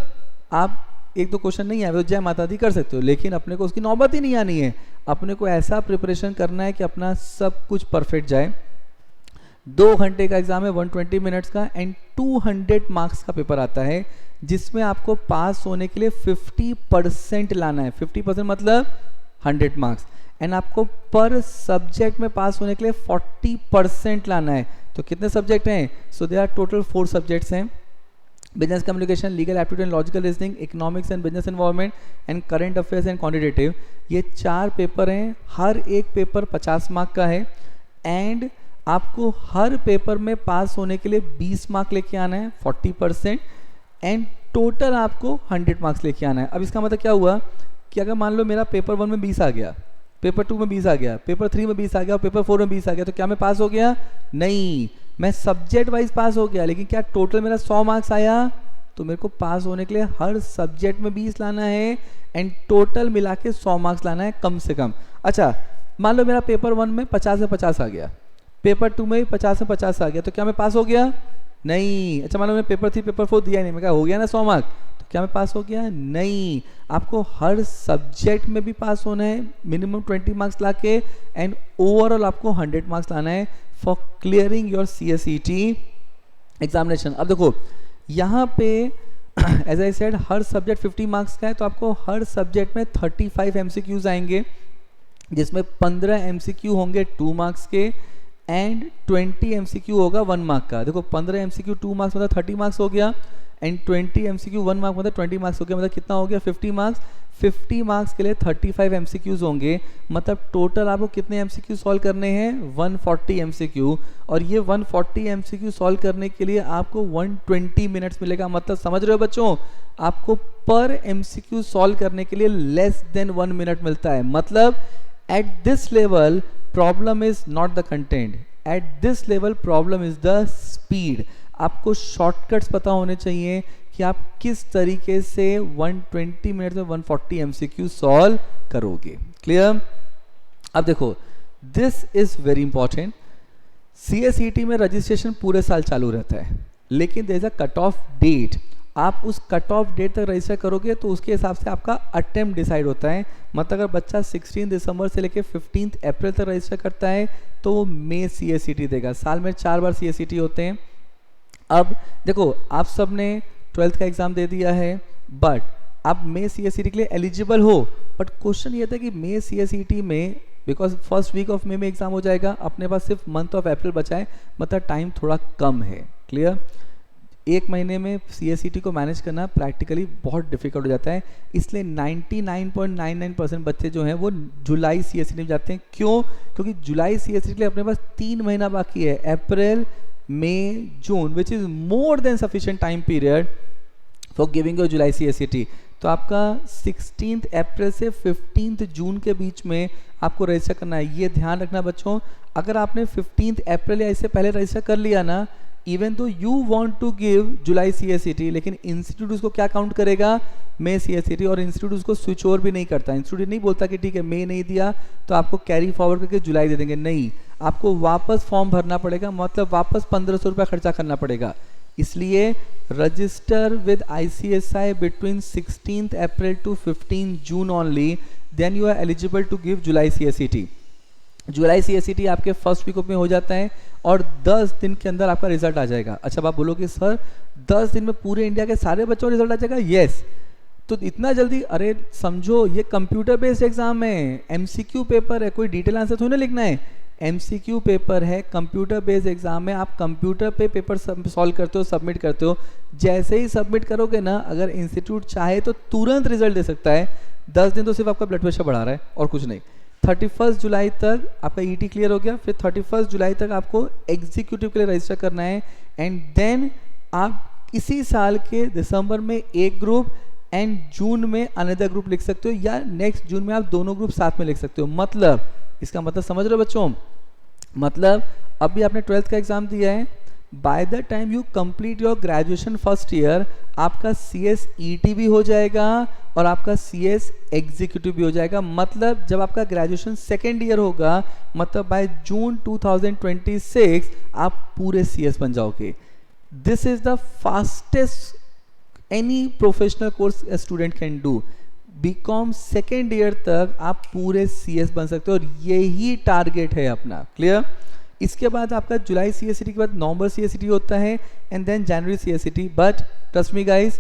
आप एक दो क्वेश्चन नहीं आए तो जय माता दी कर सकते हो, लेकिन अपने को उसकी नौबत ही नहीं आनी है। अपने को ऐसा प्रिपरेशन करना है कि अपना सब कुछ परफेक्ट जाए। 2 घंटे का एग्जाम है, 120 मिनट्स का, एंड 200 मार्क्स का पेपर आता है, जिसमें आपको पास होने के लिए 50% लाना है। 50% मतलब 100 मार्क्स, एंड आपको पर सब्जेक्ट में पास होने के लिए 40% लाना है। तो कितने सब्जेक्ट हैं? सो दे आर टोटल 4 सब्जेक्ट्स हैं, business communication, legal aptitude and logical reasoning, economics and business environment, and current affairs and quantitative. ये 4 पेपर हैं, हर एक पेपर 50 मार्क का है, एंड आपको हर पेपर में पास होने के लिए 20 मार्क लेके आना है, 40%, एंड टोटल आपको 100 मार्क्स लेके आना है। अब इसका मतलब क्या हुआ कि अगर मान लो मेरा पेपर 1 में 20 आ गया, पेपर 2 में 20 आ गया, पेपर 3 में 20 आ गया और पेपर 4 में 20 आ गया, तो क्या मैं पास हो गया? नहीं, मैं सब्जेक्ट वाइज पास हो गया, लेकिन क्या टोटल मेरा 100 मार्क्स आया? तो मेरे को पास होने के लिए हर सब्जेक्ट में 20 लाना है, एंड टोटल मिला के 100 मार्क्स लाना है कम से कम। अच्छा, मान लो मेरा पेपर 1 में 50 में 50 आ गया, पेपर 2 में 50 में 50 आ गया, तो क्या मैं पास हो गया? नहीं। अच्छा, मान लो मैं पेपर 3 पेपर 4 दिया नहीं, मैं क्या हो गया ना 100 मार्क, तो क्या मैं पास हो गया? नहीं। आपको हर सब्जेक्ट में भी पास होना है, मिनिमम 20 मार्क्स लाके, एंड ओवरऑल आपको 100 मार्क्स लाना है for clearing your CSET examination. अब देखो यहाँ पे एज आई सेड हर सब्जेक्ट 50 मार्क्स का है, तो आपको हर सब्जेक्ट में 35 MCQs आएंगे, जिसमें 15 MCQ होंगे 2 मार्क्स के, एंड 20 MCQ होगा 1 मार्क का। देखो 15 MCQ 2 मार्क्स मतलब 30 मार्क्स हो गया, एंड 20 MCQ 1 मार्क मतलब 20 मार्क्स हो गया, मतलब कितना हो गया? 50 मार्क्स। 50 मार्क्स के लिए 35 MCQs होंगे, मतलब टोटल आपको कितने MCQ सॉल्व करने हैं? 140 MCQ, और ये 140 MCQ सॉल्व करने के लिए आपको 120 मिनट्स मिलेगा। मतलब समझ रहे हो बच्चों, आपको पर MCQ सॉल्व करने के लिए लेस देन 1 मिनट मिलता है। मतलब at this level problem is not the content, at this level problem is the speed. आपको शॉर्टकट्स पता होने चाहिए कि आप किस तरीके से 120 मिनट में 140 MCQ सॉल्व करोगे। क्लियर? अब देखो this is very important. CSET में रजिस्ट्रेशन पूरे साल चालू रहता है, लेकिन there is a cut off date. आप उस कट ऑफ डेट तक रजिस्टर करोगे तो उसके हिसाब से आपका अटेम्प्ट डिसाइड होता है। मतलब अगर बच्चा 16 दिसंबर से लेकर 15 अप्रैल तक रजिस्टर करता है तो वो मई CSET देगा। साल में 4 बार CSET होते हैं। अब देखो आप सब ने 12th का एग्जाम दे दिया है, बट आप मई CSET के लिए एलिजिबल हो, बट क्वेश्चन ये था कि मई CSET में because first week of May में एग्जाम हो जाएगा, अपने पास सिर्फ मंथ ऑफ अप्रैल बचा है, मतलब टाइम थोड़ा कम है। क्लियर? 1 महीने में CSET को मैनेज करना प्रैक्टिकली बहुत डिफिकल्ट हो जाता है, इसलिए 99.99% बच्चे जो हैं वो जुलाई CSET में जाते हैं। क्यों? क्योंकि जुलाई CSET के लिए अपने पास 3 महीना बाकी है, अप्रैल मई जून, which is more than sufficient time period for giving your July CSET। तो आपका 16 अप्रैल से 15 जून के बीच में आपको रजिस्टर करना है। ये ध्यान रखना बच्चों, अगर आपने 15 अप्रैल या इससे पहले रजिस्टर कर लिया ना, even though you want to give July CSET, लेकिन इंस्टीट्यूट उसको क्या काउंट करेगा? मई CSET, और इंस्टीट्यूट उसको स्विच ओवर भी नहीं करता। इंस्टीट्यूट नहीं बोलता कि ठीक है मई नहीं दिया तो आपको कैरी फॉरवर्ड करके जुलाई दे देंगे, नहीं, आपको वापस फॉर्म भरना पड़ेगा, मतलब वापस 1500 रुपया खर्चा करना पड़ेगा। इसलिए register with ICSI between 16 April to 15 June only, then you are eligible to give July CSET। July CSET आपके फर्स्ट वीक में हो जाता है और 10 दिन के अंदर आपका रिजल्ट आ जाएगा। अच्छा, आप बोलोगे सर 10 दिन में पूरे इंडिया के सारे बच्चों का रिजल्ट आ जाएगा? यस। तो इतना जल्दी? अरे समझो, ये कंप्यूटर बेस्ड एग्जाम है, MCQ पेपर है, कोई डिटेल आंसर थोड़ी ना लिखना है। MCQ पेपर है, कंप्यूटर बेस्ड एग्जाम है, आप कंप्यूटर पे पेपर सॉल्व करते हो, सबमिट करते हो। जैसे ही सबमिट करोगे ना, अगर इंस्टीट्यूट चाहे तो तुरंत रिजल्ट दे सकता है। 10 दिन तो सिर्फ आपका ब्लड प्रेशर बढ़ा रहा है और कुछ नहीं। 31 जुलाई तक आपका ET क्लियर हो गया, फिर 31 जुलाई तक आपको एग्जीक्यूटिव के लिए रजिस्टर करना है, एंड देन आप इसी साल के दिसंबर में एक ग्रुप एंड जून में अनदर ग्रुप लिख सकते हो, या नेक्स्ट जून में आप दोनों ग्रुप साथ में लिख सकते हो। मतलब इसका मतलब समझ रहे हो बच्चों? मतलब अभी आपने 12th का एग्जाम दिया है, by the time you complete your graduation first year आपका CS ET भी हो जाएगा और आपका CS एग्जीक्यूटिव भी हो जाएगा। मतलब जब आपका ग्रेजुएशन सेकेंड ईयर होगा, मतलब बाय जून 2026 आप पूरे CS बन जाओगे। This is the fastest any professional course a student can do. BCom second year तक आप पूरे CS बन सकते हो और यही टारगेट है अपना। क्लियर? इसके बाद आपका जुलाई CSET के बाद नवंबर CSET होता है एंड देन जनवरी CSET। But trust me guys,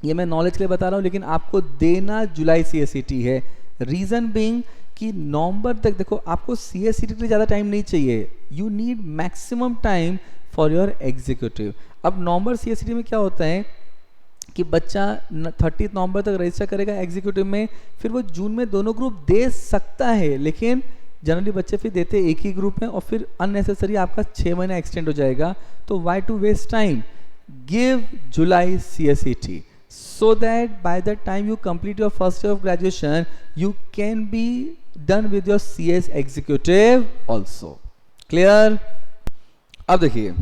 ये मैं नॉलेज के लिए बता रहा हूँ, लेकिन आपको देना जुलाई CSET है। रीज़न बीइंग कि नवंबर तक देखो आपको CSET के लिए ज़्यादा टाइम नहीं चाहिए। You need maximum time for your executive. अब नवंबर CSET में क्या होता है कि बच्चा 30 नवंबर तक रजिस्टर करेगा एग्जीक्यूटिव में, फिर वो जून में दोनों ग्रुप दे सकता है, लेकिन जनरली बच्चे फिर देते एक ही ग्रुप में और फिर अननेसेसरी आपका 6 महीना एक्सटेंड हो जाएगा। तो why to waste time? Give July CSET so that by the time you complete your first year of graduation you can be done with your CS executive also. Clear? अब देखिए,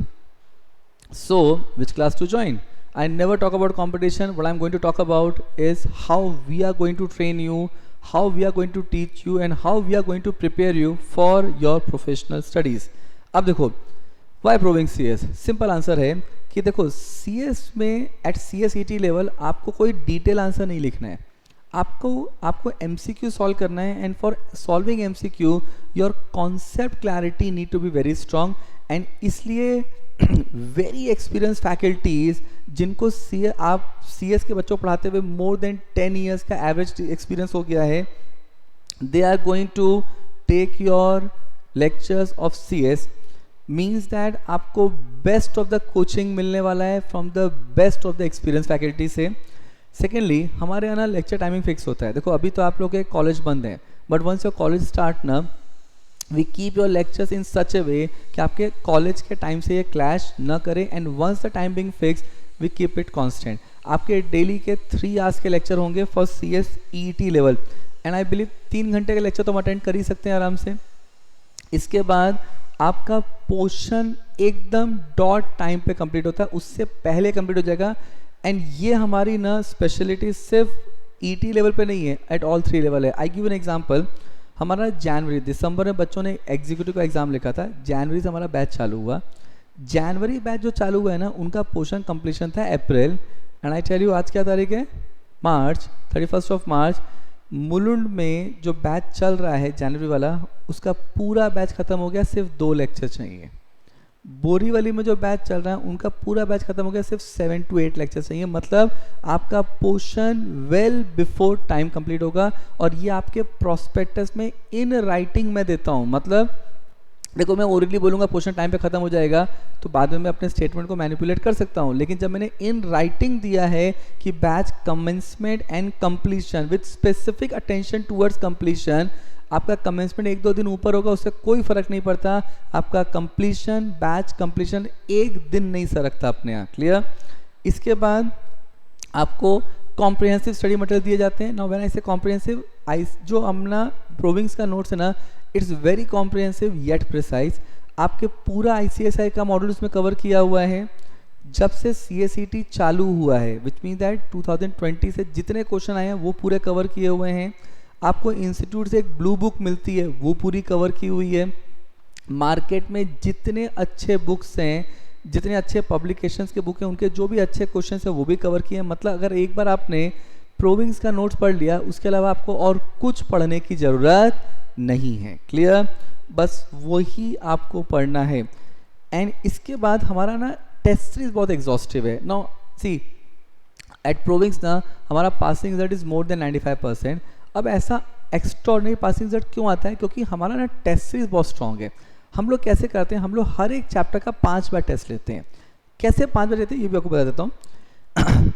so which class to join? I never talk about competition. What I'm going to talk about is how we are going to train you, how we are going to teach you and how we are going to prepare you for your professional studies. अब देखो, why proving CS? Simple answer है कि देखो CS में एट CSET लेवल आपको कोई डिटेल आंसर नहीं लिखना है, आपको MCQ सॉल्व करना है। And for solving MCQ your concept clarity need to be very strong. And इसलिए वेरी एक्सपीरियंस फैकल्टीज जिनको आप CS के बच्चों को पढ़ाते हुए मोर देन 10 ईयर्स का एवरेज एक्सपीरियंस हो गया है, they are going to take your lectures of CS। Means that आपको बेस्ट ऑफ द कोचिंग मिलने वाला है from the best of the experience faculty से। सेकेंडली हमारे यहाँ ना लेक्चर टाइमिंग फिक्स होता है। देखो अभी तो आप लोग के कॉलेज बंद है, but once your college start ना, we keep your lectures in such a way कि आपके कॉलेज के टाइम से ये क्लैश न करे। And once the time being fix we keep it constant. आपके डेली के 3 आवर्स के लेक्चर होंगे for CS ET level. And I believe 3 घंटे का लेक्चर तो हम अटेंड कर ही सकते हैं आराम से। इसके बाद आपका पोर्शन एकदम डॉट टाइम पे कंप्लीट होता है, उससे पहले कंप्लीट हो जाएगा। एंड ये हमारी ना स्पेशलिटी सिर्फ ET लेवल पे नहीं है, एट ऑल 3 लेवल है। आई गिव एन एग्जांपल, हमारा जनवरी दिसंबर में बच्चों ने एग्जीक्यूटिव का एग्जाम लिखा था, जनवरी से हमारा बैच चालू हुआ। जनवरी बैच जो चालू हुआ है ना, उनका पोर्शन कंप्लीशन था अप्रैल। एंड आई टेल यू आज क्या तारीख है? मार्च, 31 ऑफ मार्च। मुलुंड में जो बैच चल रहा है जनवरी वाला, उसका पूरा बैच खत्म हो गया, सिर्फ 2 लेक्चर चाहिए। बोरीवली में जो बैच चल रहा है उनका पूरा बैच खत्म हो गया, सिर्फ 7 to 8 लेक्चर चाहिए। मतलब आपका portion well before time complete होगा। और ये आपके प्रोस्पेक्टस में इन राइटिंग में देता हूँ। मतलब देखो मैं ओरली बोलूँगा पोर्शन टाइम पे खत्म हो जाएगा, तो बाद में मैं अपने स्टेटमेंट को मैनिपुलेट कर सकता हूँ, लेकिन जब मैंने इन राइटिंग दिया है कि batch commencement and completion with specific attention towards completion, आपका कमेंसमेंट 1-2 दिन ऊपर होगा, उससे कोई फर्क नहीं पड़ता। आपका कंप्लीशन, बैच कंप्लीशन 1 दिन नहीं सरकता अपने यहाँ। क्लियर? इसके बाद आपको कॉम्प्रिहेंसिव स्टडी मटेरियल दिए जाते हैं। नाउ व्हेन आई से कॉम्प्रिहेंसिव, जो हमने प्रोविंग्स का नोट्स है ना, it's very comprehensive yet precise. आपके पूरा ICSI का मॉड्यूल उसमें कवर किया हुआ है। जब से CSET चालू हुआ है, विच मीन दैट 2020 से जितने क्वेश्चन आए हैं वो पूरे कवर किए हुए हैं। आपको इंस्टीट्यूट से एक ब्लू बुक मिलती है, वो पूरी कवर की हुई है। मार्केट में जितने अच्छे बुक्स हैं, जितने अच्छे पब्लिकेशंस के बुक हैं, उनके जो भी अच्छे क्वेश्चन हैं वो भी कवर किए हैं। मतलब अगर एक बार आपने प्रोविंग्स का नोट्स पढ़ लिया, उसके अलावा आपको और कुछ पढ़ने की ज़रूरत नहीं है। क्लियर? बस वही आपको पढ़ना है। एंड इसके बाद हमारा ना टेस्ट सीरीज बहुत एग्जॉस्टिव है। नाउ सी एट प्रोविंग्स ना हमारा passing result is more then 95%। अब ऐसा एक्स्ट्राऑर्डिनरी पासिंग रिजल्ट क्यों आता है? क्योंकि हमारा ना टेस्ट सीरीज बहुत स्ट्रॉन्ग है। हम लोग कैसे करते हैं, हम लोग हर एक चैप्टर का 5 बार टेस्ट लेते हैं। कैसे 5 बार लेते हैं ये भी आपको बता देता हूँ।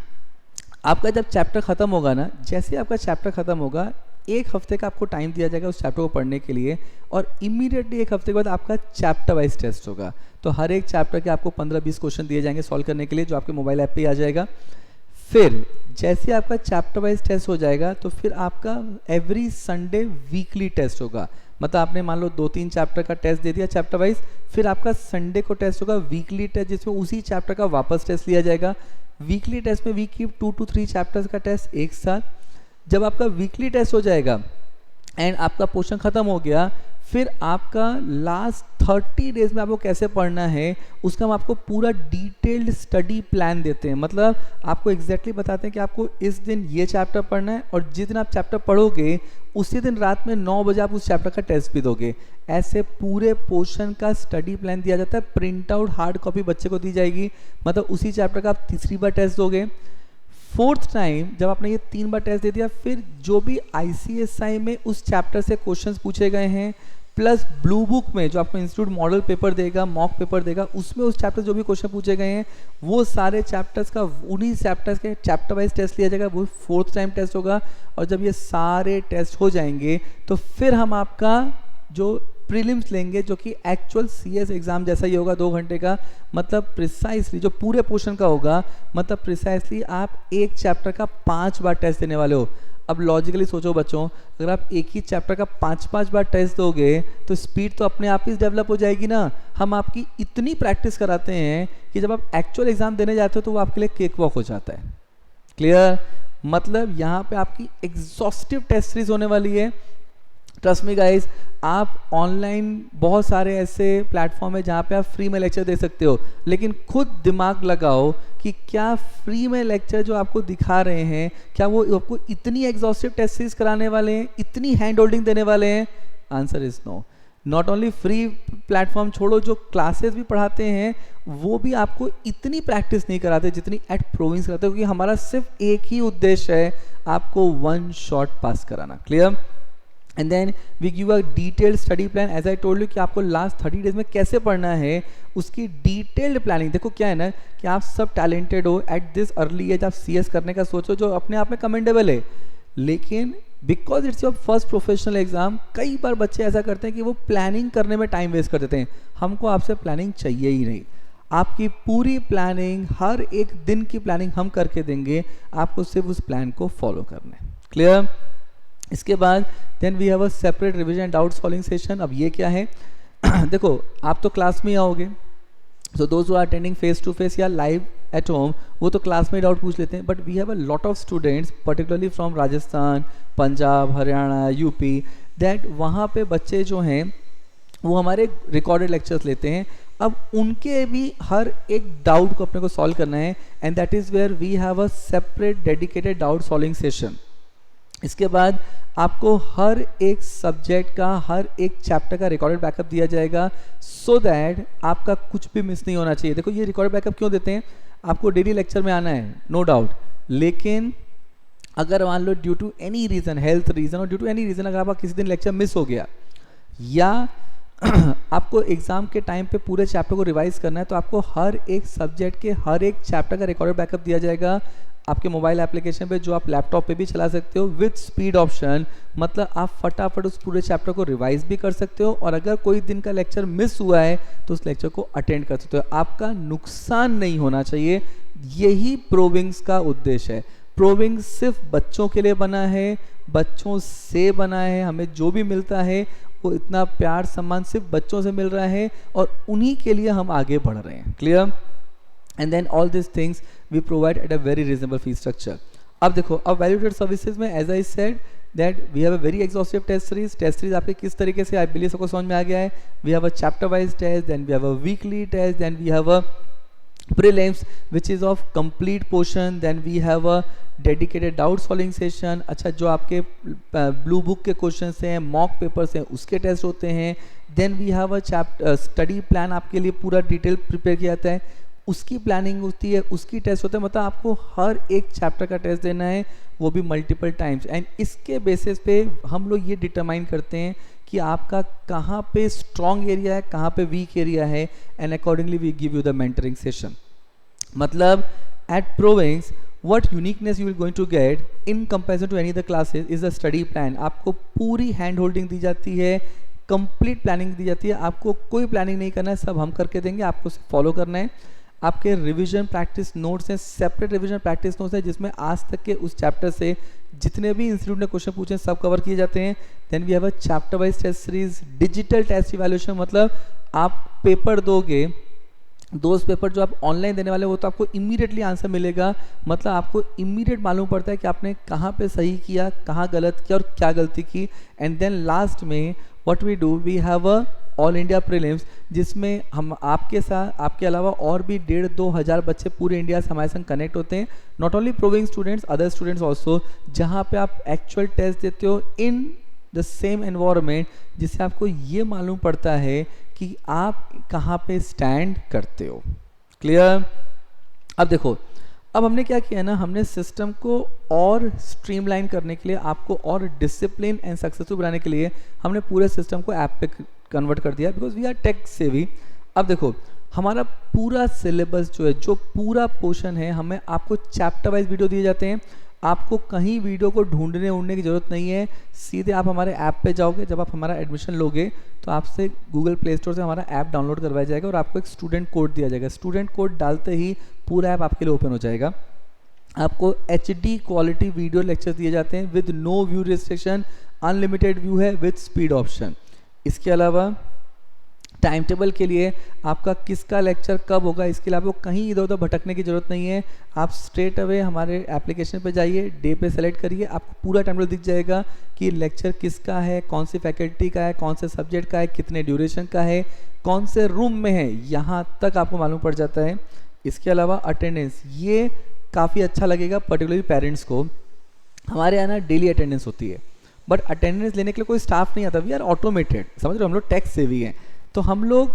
आपका जब चैप्टर ख़त्म होगा ना, जैसे आपका चैप्टर ख़त्म होगा, 1 हफ्ते का आपको टाइम दिया जाएगा उस चैप्टर को पढ़ने के लिए, और इमीडिएटली 1 हफ्ते के बाद आपका चैप्टर वाइज टेस्ट होगा। तो हर एक चैप्टर के आपको 15-20 क्वेश्चन दिए जाएंगे सॉल्व करने के लिए, जो आपके मोबाइल ऐप पे ही आ जाएगा। फिर जैसे आपका चैप्टर वाइज टेस्ट हो जाएगा, तो फिर आपका एवरी संडे वीकली टेस्ट होगा। मतलब आपने मान लो 2-3 चैप्टर का टेस्ट दे दिया चैप्टर वाइज, फिर आपका संडे को टेस्ट होगा वीकली टेस्ट, जिसमें उसी चैप्टर का वापस टेस्ट लिया जाएगा। वीकली टेस्ट में वी कीप 2 to 3 चैप्टर्स का टेस्ट एक साथ। जब आपका वीकली टेस्ट हो जाएगा एंड आपका पोर्शन ख़त्म हो गया, फिर आपका लास्ट 30 डेज में आपको कैसे पढ़ना है उसका हम आपको पूरा डिटेल्ड स्टडी प्लान देते हैं। मतलब आपको एग्जैक्टली बताते हैं कि आपको इस दिन ये चैप्टर पढ़ना है और जिस दिन आप चैप्टर पढ़ोगे उसी दिन रात में 9 बजे आप उस चैप्टर का टेस्ट भी दोगे। ऐसे पूरे पोर्शन का स्टडी प्लान दिया जाता है। प्रिंट आउट हार्ड कॉपी बच्चे को दी जाएगी, मतलब उसी चैप्टर का आप तीसरी बार टेस्ट दोगे। फोर्थ टाइम जब आपने ये 3 बार टेस्ट दे दिया, फिर जो भी ICSI में उस चैप्टर से क्वेश्चंस पूछे गए हैं प्लस ब्लू बुक में जो आपको इंस्टीट्यूट मॉडल पेपर देगा, मॉक पेपर देगा, उसमें उस चैप्टर जो भी क्वेश्चन पूछे गए हैं वो सारे चैप्टर्स का उन्हीं चैप्टर्स के चैप्टर वाइज टेस्ट लिया जाएगा। वो फोर्थ टाइम टेस्ट होगा। और जब ये सारे टेस्ट हो जाएंगे तो फिर हम आपका जो प्रीलिम्स लेंगे, जो कि एक्चुअल CS एग्जाम जैसा ही होगा 2 घंटे का। मतलब प्रिसाइसली जो पूरे पोर्शन का होगा, मतलब प्रिसाइसली आप एक चैप्टर का 5 बार टेस्ट देने वाले हो। अब लॉजिकली सोचो बच्चों, अगर आप एक ही चैप्टर का 5-5 बार टेस्ट दोगे तो स्पीड तो अपने आप ही डेवलप हो जाएगी ना। हम आपकी इतनी प्रैक्टिस कराते हैं कि जब आप एक्चुअल एग्जाम देने जाते हो तो वो आपके लिए केक वॉक हो जाता है। क्लियर? मतलब यहाँ पे आपकी एग्जॉस्टिव टेस्ट सीरीज होने वाली है। ट्रस्ट मी गाइस, आप ऑनलाइन बहुत सारे ऐसे प्लेटफॉर्म है जहाँ पे आप फ्री में लेक्चर दे सकते हो, लेकिन खुद दिमाग लगाओ कि क्या फ्री में लेक्चर जो आपको दिखा रहे हैं क्या वो आपको इतनी एग्जॉस्टिव टेस्ट सीरीज कराने वाले हैं, इतनी हैंड होल्डिंग देने वाले हैं? Answer is no. Not only free platform छोड़ो, जो क्लासेस भी पढ़ाते हैं वो भी आपको इतनी प्रैक्टिस नहीं कराते जितनी एट प्रोविंस कराते हैं, क्योंकि हमारा सिर्फ एक ही उद्देश्य है, आपको 1 शॉट पास कराना। Clear? And then we give a detailed study plan. As I told you कि आपको लास्ट 30 डेज में कैसे पढ़ना है उसकी डिटेल्ड प्लानिंग। देखो क्या है ना कि आप सब टैलेंटेड हो, एट दिस अर्ली एज आप CS करने का सोचो, जो अपने आप में कमेंडेबल है, लेकिन because it's your first professional exam कई बार बच्चे ऐसा करते हैं कि वो प्लानिंग करने में टाइम वेस्ट कर देते हैं। हमको आपसे प्लानिंग चाहिए ही नहीं। आपकी पूरी प्लानिंग, हर एक दिन की प्लानिंग हम करके देंगे, आपको सिर्फ उस प्लान को फॉलो करना है। क्लियर? इसके बाद then we have a separate revision and doubt solving session. अब ये क्या है देखो आप तो क्लास में ही आओगे, so those who are attending face to face या लाइव एट होम वो तो क्लास में डाउट पूछ लेते हैं, but we have a lot of students particularly from Rajasthan, Punjab, Haryana, UP, that वहाँ पे बच्चे जो हैं वो हमारे रिकॉर्डेड लेक्चर्स लेते हैं। अब उनके भी हर एक डाउट को अपने को सॉल्व करना है, and that is where we have a separate dedicated doubt solving session. इसके बाद आपको हर एक सब्जेक्ट का, हर एक चैप्टर का रिकॉर्डेड बैकअप दिया जाएगा, सो दैट आपका कुछ भी मिस नहीं होना चाहिए। देखो ये रिकॉर्डेड बैकअप क्यों देते हैं? आपको डेली लेक्चर में आना है, नो डाउट, लेकिन अगर मान लो due to any reason, health reason और ड्यू टू एनी रीज़न अगर आपका किसी दिन लेक्चर मिस हो गया या आपको एग्जाम के टाइम पे पूरे चैप्टर को रिवाइज करना है, तो आपको हर एक सब्जेक्ट के हर एक चैप्टर का रिकॉर्डेड बैकअप दिया जाएगा आपके मोबाइल एप्लीकेशन पे, जो आप लैपटॉप पे भी चला सकते हो विद स्पीड ऑप्शन। मतलब आप फटाफट उस पूरे चैप्टर को रिवाइज भी कर सकते हो, और अगर कोई दिन का लेक्चर मिस हुआ है तो उस लेक्चर को अटेंड कर सकते हो। आपका नुकसान नहीं होना चाहिए, यही प्रोविंग्स का उद्देश्य है। प्रोविंग्स सिर्फ बच्चों के लिए बना है, बच्चों से बना है। हमें जो भी मिलता है वो इतना प्यार सम्मान सिर्फ बच्चों से मिल रहा है, और उन्हीं के लिए हम आगे बढ़ रहे हैं। Clear? And then all this things we provide at a very reasonable fee structure. अब देखो, अब वैल्यूटेड सर्विसेज में as I said that we have a very exhaustive test series. Test series आपके किस तरीके से, आई बिलीव सबको समझ में आ गया है। We have a chapter wise test, then we have a weekly test, then we have a prelims which is of complete portion, then we have a dedicated doubt solving session। अच्छा, जो आपके ब्लू बुक के क्वेश्चंस हैं, मॉक पेपर्स हैं, उसके टेस्ट होते हैं। Then we have a chapter study plan, आपके लिए पूरा डिटेल प्रिपेयर किया जाता है, उसकी प्लानिंग होती है, उसकी टेस्ट होता है। मतलब आपको हर एक चैप्टर का टेस्ट देना है, वो भी मल्टीपल टाइम्स, एंड इसके बेसिस पे हम लोग ये डिटरमाइन करते हैं कि आपका कहाँ पे स्ट्रॉन्ग एरिया है, कहाँ पे वीक एरिया है, and accordingly we give you the mentoring session. मतलब at Provins what uniqueness you will going to get in comparison to any other classes is a study plan। आपको पूरी हैंड होल्डिंग दी जाती है, कंप्लीट प्लानिंग दी जाती है, आपको कोई प्लानिंग नहीं करना है, सब हम करके देंगे, आपको फॉलो करना है। आपके रिवीजन प्रैक्टिस नोट्स हैं, सेपरेट रिवीजन प्रैक्टिस नोट्स हैं जिसमें आज तक के उस चैप्टर से जितने भी इंस्टीट्यूट ने क्वेश्चन पूछे हैं सब कवर किए जाते हैं। Then we have a chapter wise test series, digital test evaluation, मतलब आप पेपर दोगे, दोस्त पेपर जो आप ऑनलाइन देने वाले हो तो आपको इमीडिएटली आंसर मिलेगा, मतलब आपको इमीडिएट मालूम पड़ता है कि आपने कहाँ पे सही किया, कहाँ गलत किया और क्या गलती की। एंड देन लास्ट में what we do, we have a all India prelims जिसमें हम आपके साथ, आपके अलावा और भी 1,500-2 हज़ार बच्चे पूरे इंडिया से हमारे संग कनेक्ट होते हैं, not only proving students, other students also, जहाँ पे आप एक्चुअल टेस्ट देते हो इन द सेम एनवायरनमेंट, जिससे आपको ये मालूम पड़ता है कि आप कहाँ पे स्टैंड करते हो। क्लियर? अब देखो, अब हमने क्या किया ना, हमने सिस्टम को और स्ट्रीमलाइन करने के लिए, आपको और डिसिप्लिन एंड सक्सेसफुल बनाने के लिए हमने पूरे सिस्टम को ऐप पे कन्वर्ट कर दिया, because we are tech savvy. अब देखो, हमारा पूरा सिलेबस जो है, जो पूरा पोर्शन है, हमें आपको चैप्टर वाइज वीडियो दिए जाते हैं, आपको कहीं वीडियो को ढूंढने उड़ने की ज़रूरत नहीं है, सीधे आप हमारे ऐप पे जाओगे, जब आप हमारा एडमिशन लोगे तो आपसे गूगल प्ले स्टोर से हमारा ऐप डाउनलोड करवाया जाएगा और आपको एक स्टूडेंट कोड दिया जाएगा। स्टूडेंट कोड डालते ही पूरा ऐप आपके लिए ओपन हो जाएगा। आपको HD क्वालिटी वीडियो लेक्चर दिए जाते हैं with no view restriction, unlimited view है विद स्पीड ऑप्शन। इसके अलावा टाइम टेबल के लिए आपका किसका लेक्चर कब होगा, इसके लिए आपको कहीं इधर उधर भटकने की ज़रूरत नहीं है। आप स्ट्रेट अवे हमारे एप्लीकेशन पे जाइए, डे पे सेलेक्ट करिए, आपको पूरा टाइम टेबल दिख जाएगा कि लेक्चर किसका है, कौन सी फैकल्टी का है, कौन से सब्जेक्ट का है, कितने ड्यूरेशन का है, कौन से रूम में है, यहाँ तक आपको मालूम पड़ जाता है। इसके अलावा अटेंडेंस, ये काफ़ी अच्छा लगेगा पर्टिकुलरली पेरेंट्स को। हमारे यहाँ ना डेली अटेंडेंस होती है, बट अटेंडेंस लेने के लिए कोई स्टाफ नहीं आता, वी आर ऑटोमेटेड, समझ रहे हो, हम लोग टैक्स सेवी हैं। तो हम लोग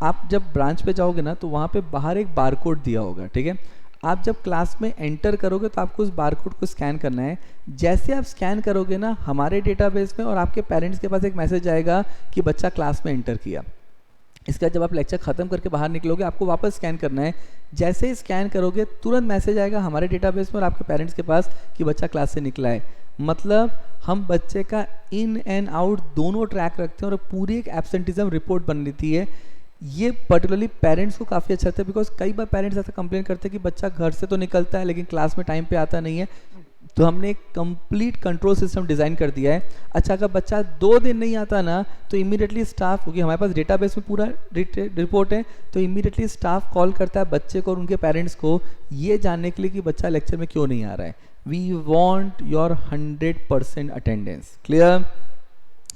आप जब ब्रांच पे जाओगे ना तो वहाँ पे बाहर एक बारकोड दिया होगा, ठीक है। आप जब क्लास में एंटर करोगे तो आपको उस बारकोड को स्कैन करना है। जैसे आप स्कैन करोगे ना, हमारे डेटाबेस में और आपके पेरेंट्स के पास एक मैसेज आएगा कि बच्चा क्लास में एंटर किया। इसके बाद जब आप लेक्चर ख़त्म करके बाहर निकलोगे, आपको वापस स्कैन करना है। जैसे ही स्कैन करोगे तुरंत मैसेज आएगा हमारे डेटाबेस में और आपके पेरेंट्स के पास कि बच्चा क्लास से निकला है। मतलब हम बच्चे का इन एंड आउट दोनों ट्रैक रखते हैं और पूरी एक एब्सेंटिज्म रिपोर्ट बन रही है। ये पर्टिकुलरली पेरेंट्स को काफ़ी अच्छा लगता है, बिकॉज कई बार पेरेंट्स ऐसा कंप्लेन करते हैं कि बच्चा घर से तो निकलता है लेकिन क्लास में टाइम पे आता नहीं है। तो हमने एक कंप्लीट कंट्रोल सिस्टम डिज़ाइन कर दिया है। अच्छा, अगर बच्चा 2 दिन नहीं आता ना तो इमीडिएटली स्टाफ, क्योंकि हमारे पास डेटाबेस में पूरा रिपोर्ट है, तो इमीडिएटली स्टाफ कॉल करता है बच्चे को और उनके पेरेंट्स को ये जानने के लिए कि बच्चा लेक्चर में क्यों नहीं आ रहा है। We want your 100% attendance. Clear?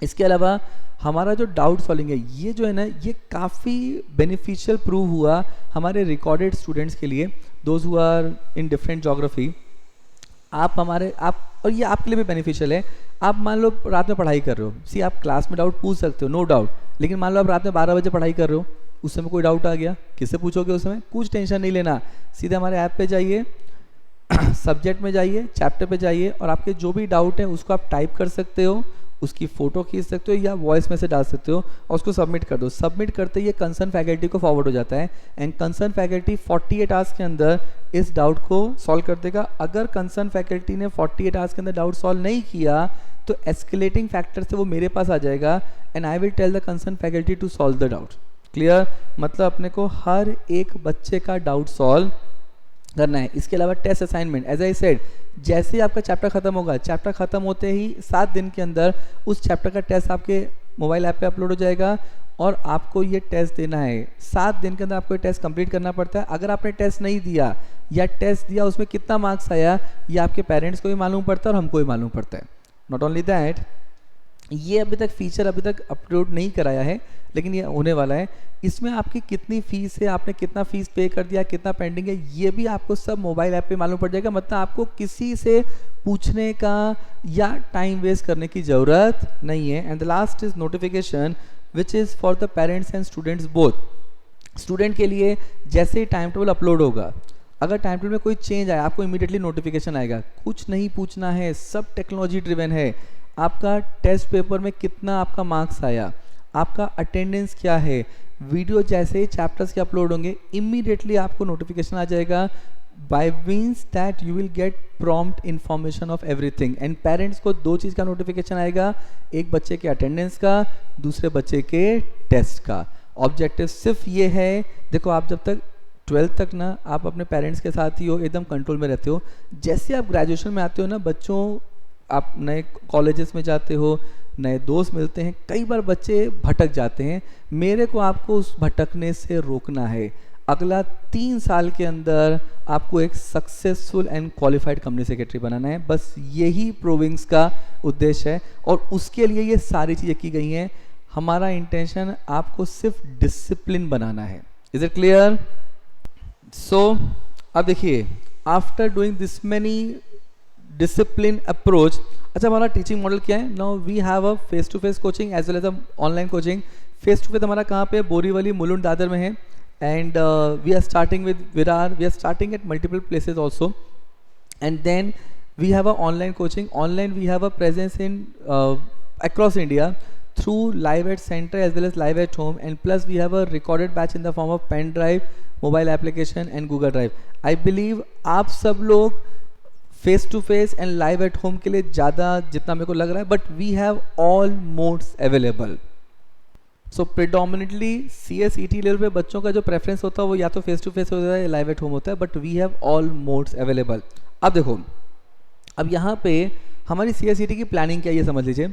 इसके अलावा हमारा जो डाउट सॉल्विंग है, ये जो है ना, ये काफ़ी बेनिफिशियल प्रूव हुआ हमारे रिकॉर्डेड स्टूडेंट्स के लिए, those who are in different geography. और ये आपके लिए भी बेनिफिशियल है। आप मान लो रात में पढ़ाई कर रहे हो, सी आप क्लास में डाउट पूछ सकते हो, नो डाउट, लेकिन मान लो आप रात में 12 बजे पढ़ाई कर रहे हो, उस समय कोई डाउट आ गया, किससे पूछोगे उस समय? कुछ टेंशन नहीं लेना, सीधे हमारे ऐप पे जाइए, सब्जेक्ट में जाइए, चैप्टर पे जाइए और आपके जो भी डाउट है उसको आप टाइप कर सकते हो, उसकी फ़ोटो खींच सकते हो या वॉइस मैसेज डाल सकते हो और उसको सबमिट कर दो। सबमिट करते ही ये कंसर्न फैकल्टी को फॉरवर्ड हो जाता है एंड कंसर्न फैकल्टी 48 आवर्स के अंदर इस डाउट को सॉल्व कर देगा। अगर कंसर्न फैकल्टी ने 48 आवर्स के अंदर डाउट सॉल्व नहीं किया तो एस्केलेटिंग फैक्टर से वो मेरे पास आ जाएगा and I will tell the concern faculty to solve the doubt. Clear? मतलब अपने को हर एक बच्चे का डाउट सॉल्व करना है। इसके अलावा test assignment, as I said, जैसे ही आपका चैप्टर खत्म होगा, चैप्टर खत्म होते ही 7 दिन के अंदर उस चैप्टर का टेस्ट आपके मोबाइल ऐप पे अपलोड हो जाएगा और आपको ये टेस्ट देना है। 7 दिन के अंदर आपको ये टेस्ट कंप्लीट करना पड़ता है। अगर आपने टेस्ट नहीं दिया या टेस्ट दिया उसमें कितना मार्क्स आया, ये आपके पेरेंट्स को भी मालूम पड़ता है और हमको भी मालूम पड़ता है। नॉट ओनली दैट, ये अभी तक फीचर अभी तक अपलोड नहीं कराया है लेकिन ये होने वाला है। इसमें आपकी कितनी फीस है, आपने कितना फीस पे कर दिया, कितना पेंडिंग है, ये भी आपको सब मोबाइल ऐप पे मालूम पड़ जाएगा। मतलब आपको किसी से पूछने का या टाइम वेस्ट करने की ज़रूरत नहीं है। And the last is notification which is for the parents and students both. Student के लिए जैसे ही टाइम टेबल अपलोड होगा, अगर टाइम टेबल में कोई चेंज आया आपको इमीडिएटली नोटिफिकेशन आएगा। कुछ नहीं पूछना है, सब टेक्नोलॉजी ड्रिवन है। आपका टेस्ट पेपर में कितना आपका मार्क्स आया, आपका अटेंडेंस क्या है, वीडियो जैसे ही चैप्टर्स के अपलोड होंगे इमीडिएटली आपको नोटिफिकेशन आ जाएगा। Bye means that you will get prompt information of everything. And parents को 2 चीज़ का नोटिफिकेशन आएगा, एक बच्चे के अटेंडेंस का, दूसरे बच्चे के टेस्ट का। ऑब्जेक्टिव सिर्फ ये है, देखो आप जब तक 12th तक ना आप अपने पेरेंट्स के साथ ही हो, एकदम कंट्रोल में रहते हो। जैसे आप ग्रेजुएशन में आते हो ना बच्चों, आप नए कॉलेजेस में जाते हो, नए दोस्त मिलते हैं, कई बार बच्चे भटक जाते हैं। मेरे को आपको उस भटकने से रोकना है। अगला 3 साल के अंदर आपको एक successful and qualified company secretary बनाना है, बस यही प्रोविंग्स का उद्देश्य है और उसके लिए ये सारी चीज़ें की गई हैं। हमारा इंटेंशन आपको सिर्फ डिसिप्लिन बनाना है। Is it clear? सो अब देखिए, after doing this many discipline approach, अच्छा हमारा टीचिंग मॉडल क्या है? Now we have a face to face coaching as well as a online coaching. Face to face हमारा कहाँ पे? बोरीवली, मुलुंड, दादर में है। And we are starting with Virar. We are starting at multiple places also, and then we have a online coaching. Online we have a presence in across India through live at center as well as live at home, and plus we have a recorded batch in the form of pen drive, mobile application and Google Drive. I believe आप सब लोग face to face and live at home के लिए ज़्यादा जितना मेरे को लग रहा है, but we have all modes available. So predominantly CSET level पे बच्चों का जो प्रेफरेंस होता है वो या तो फेस टू फेस होता है या लाइव एट होम होता है, but we have all modes available. अब देखो, अब यहाँ पे हमारी CSET की प्लानिंग क्या है ये समझ लीजिए।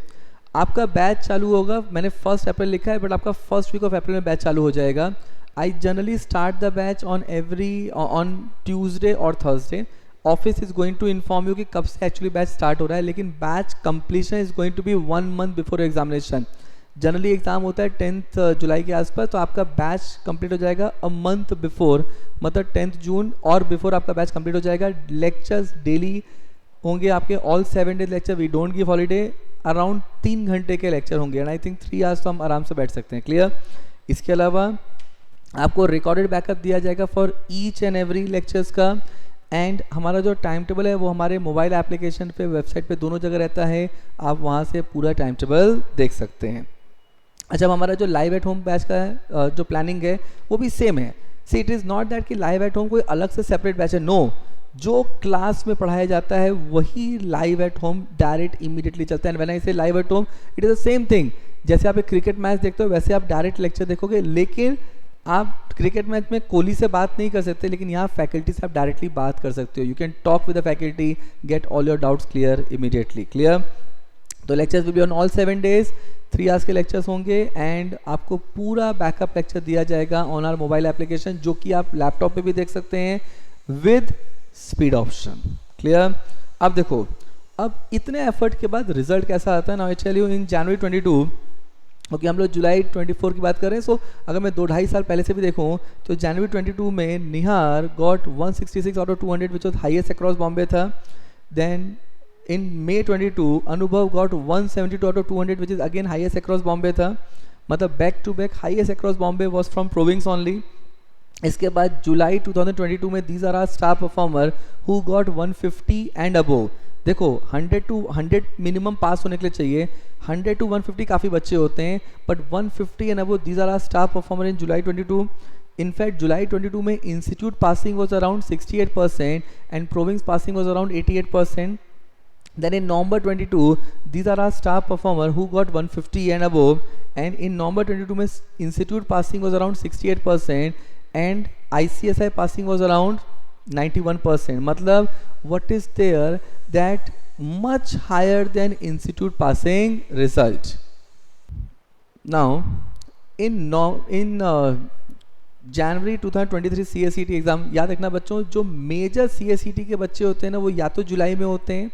आपका बैच चालू होगा, मैंने 1 अप्रैल लिखा है, बट आपका फर्स्ट वीक ऑफ अप्रैल में बैच चालू हो जाएगा। I generally start the batch on Tuesday और Thursday. Office is going to inform you कि कब से एक्चुअली बैच स्टार्ट हो रहा है, लेकिन batch completion is going to be 1 month before examination. Generally exam होता है 10th जुलाई के आसपास, तो आपका बैच कंप्लीट हो जाएगा अ मंथ बिफोर, मतलब 10th जून और बिफोर आपका बैच कंप्लीट हो जाएगा। लेक्चर्स डेली होंगे आपके, all 7 days lecture, we don't give holiday. Around 3 घंटे के लेक्चर होंगे एंड आई थिंक 3 आवर्स तो हम आराम से बैठ सकते हैं। क्लियर? इसके अलावा आपको रिकॉर्डेड बैकअप दिया जाएगा for each and every lectures का, एंड हमारा जो टाइम टेबल है वो हमारे मोबाइल एप्लीकेशन पे, वेबसाइट पे दोनों जगह रहता है, आप वहाँ से पूरा टाइम टेबल देख सकते हैं। अच्छा, अब हमारा जो लाइव एट होम बैच का है जो प्लानिंग है वो भी सेम है। See it is not that कि लाइव एट होम कोई अलग से सेपरेट बैच है, नो। जो क्लास में पढ़ाया जाता है वही live at home direct immediately चलता है। एंड व्हेन आई से live at home, it is the same thing. जैसे आप एक क्रिकेट मैच देखते हो वैसे आप डायरेक्ट लेक्चर देखोगे, लेकिन आप क्रिकेट मैच में कोहली से बात नहीं कर सकते, लेकिन यहाँ फैकल्टी से आप डायरेक्टली बात कर सकते हो। You can talk with the faculty, get all your doubts clear immediately. Clear? तो lectures will be on all 7 days, 3 hours के लेक्चर्स होंगे एंड आपको पूरा बैकअप लेक्चर दिया जाएगा ऑन आवर मोबाइल एप्लीकेशन, जो कि आप लैपटॉप पे भी देख सकते हैं विद स्पीड ऑप्शन। क्लियर? अब देखो, अब इतने एफर्ट के बाद रिजल्ट कैसा आता है ना, I tell you in January 22, okay हम लोग जुलाई 24 की बात कर रहे हैं। सो अगर मैं 2-2.5 साल पहले से भी देखूं तो जनवरी 22 में Nihar got 166 out of 200 which was highest across Bombay था। देन in May 22 अनुभव got 172 out of 200 which is again highest across Bombay था, मतलब back to back highest across Bombay was from Provins only। इसके बाद जुलाई 2022 में these are our star performer who got 150 and above। देखो 100 to 100 मिनिमम पास होने के लिए चाहिए, 100 to 150 काफ़ी बच्चे होते हैं, but 150 and above these are our star performer in July 22। In fact जुलाई 22 में institute passing was around 68% and province passing was around 88%। Then in November 22, these are our star performer who got 150 and above, and in November 22 में institute passing was around 68% and ICSI passing was around 91%. मतलब what is there that much higher than institute passing result. Now in January 2023 CSET exam, याद रखना बच्चों, जो मेजर CSET के बच्चे होते हैं ना वो या तो जुलाई में होते हैं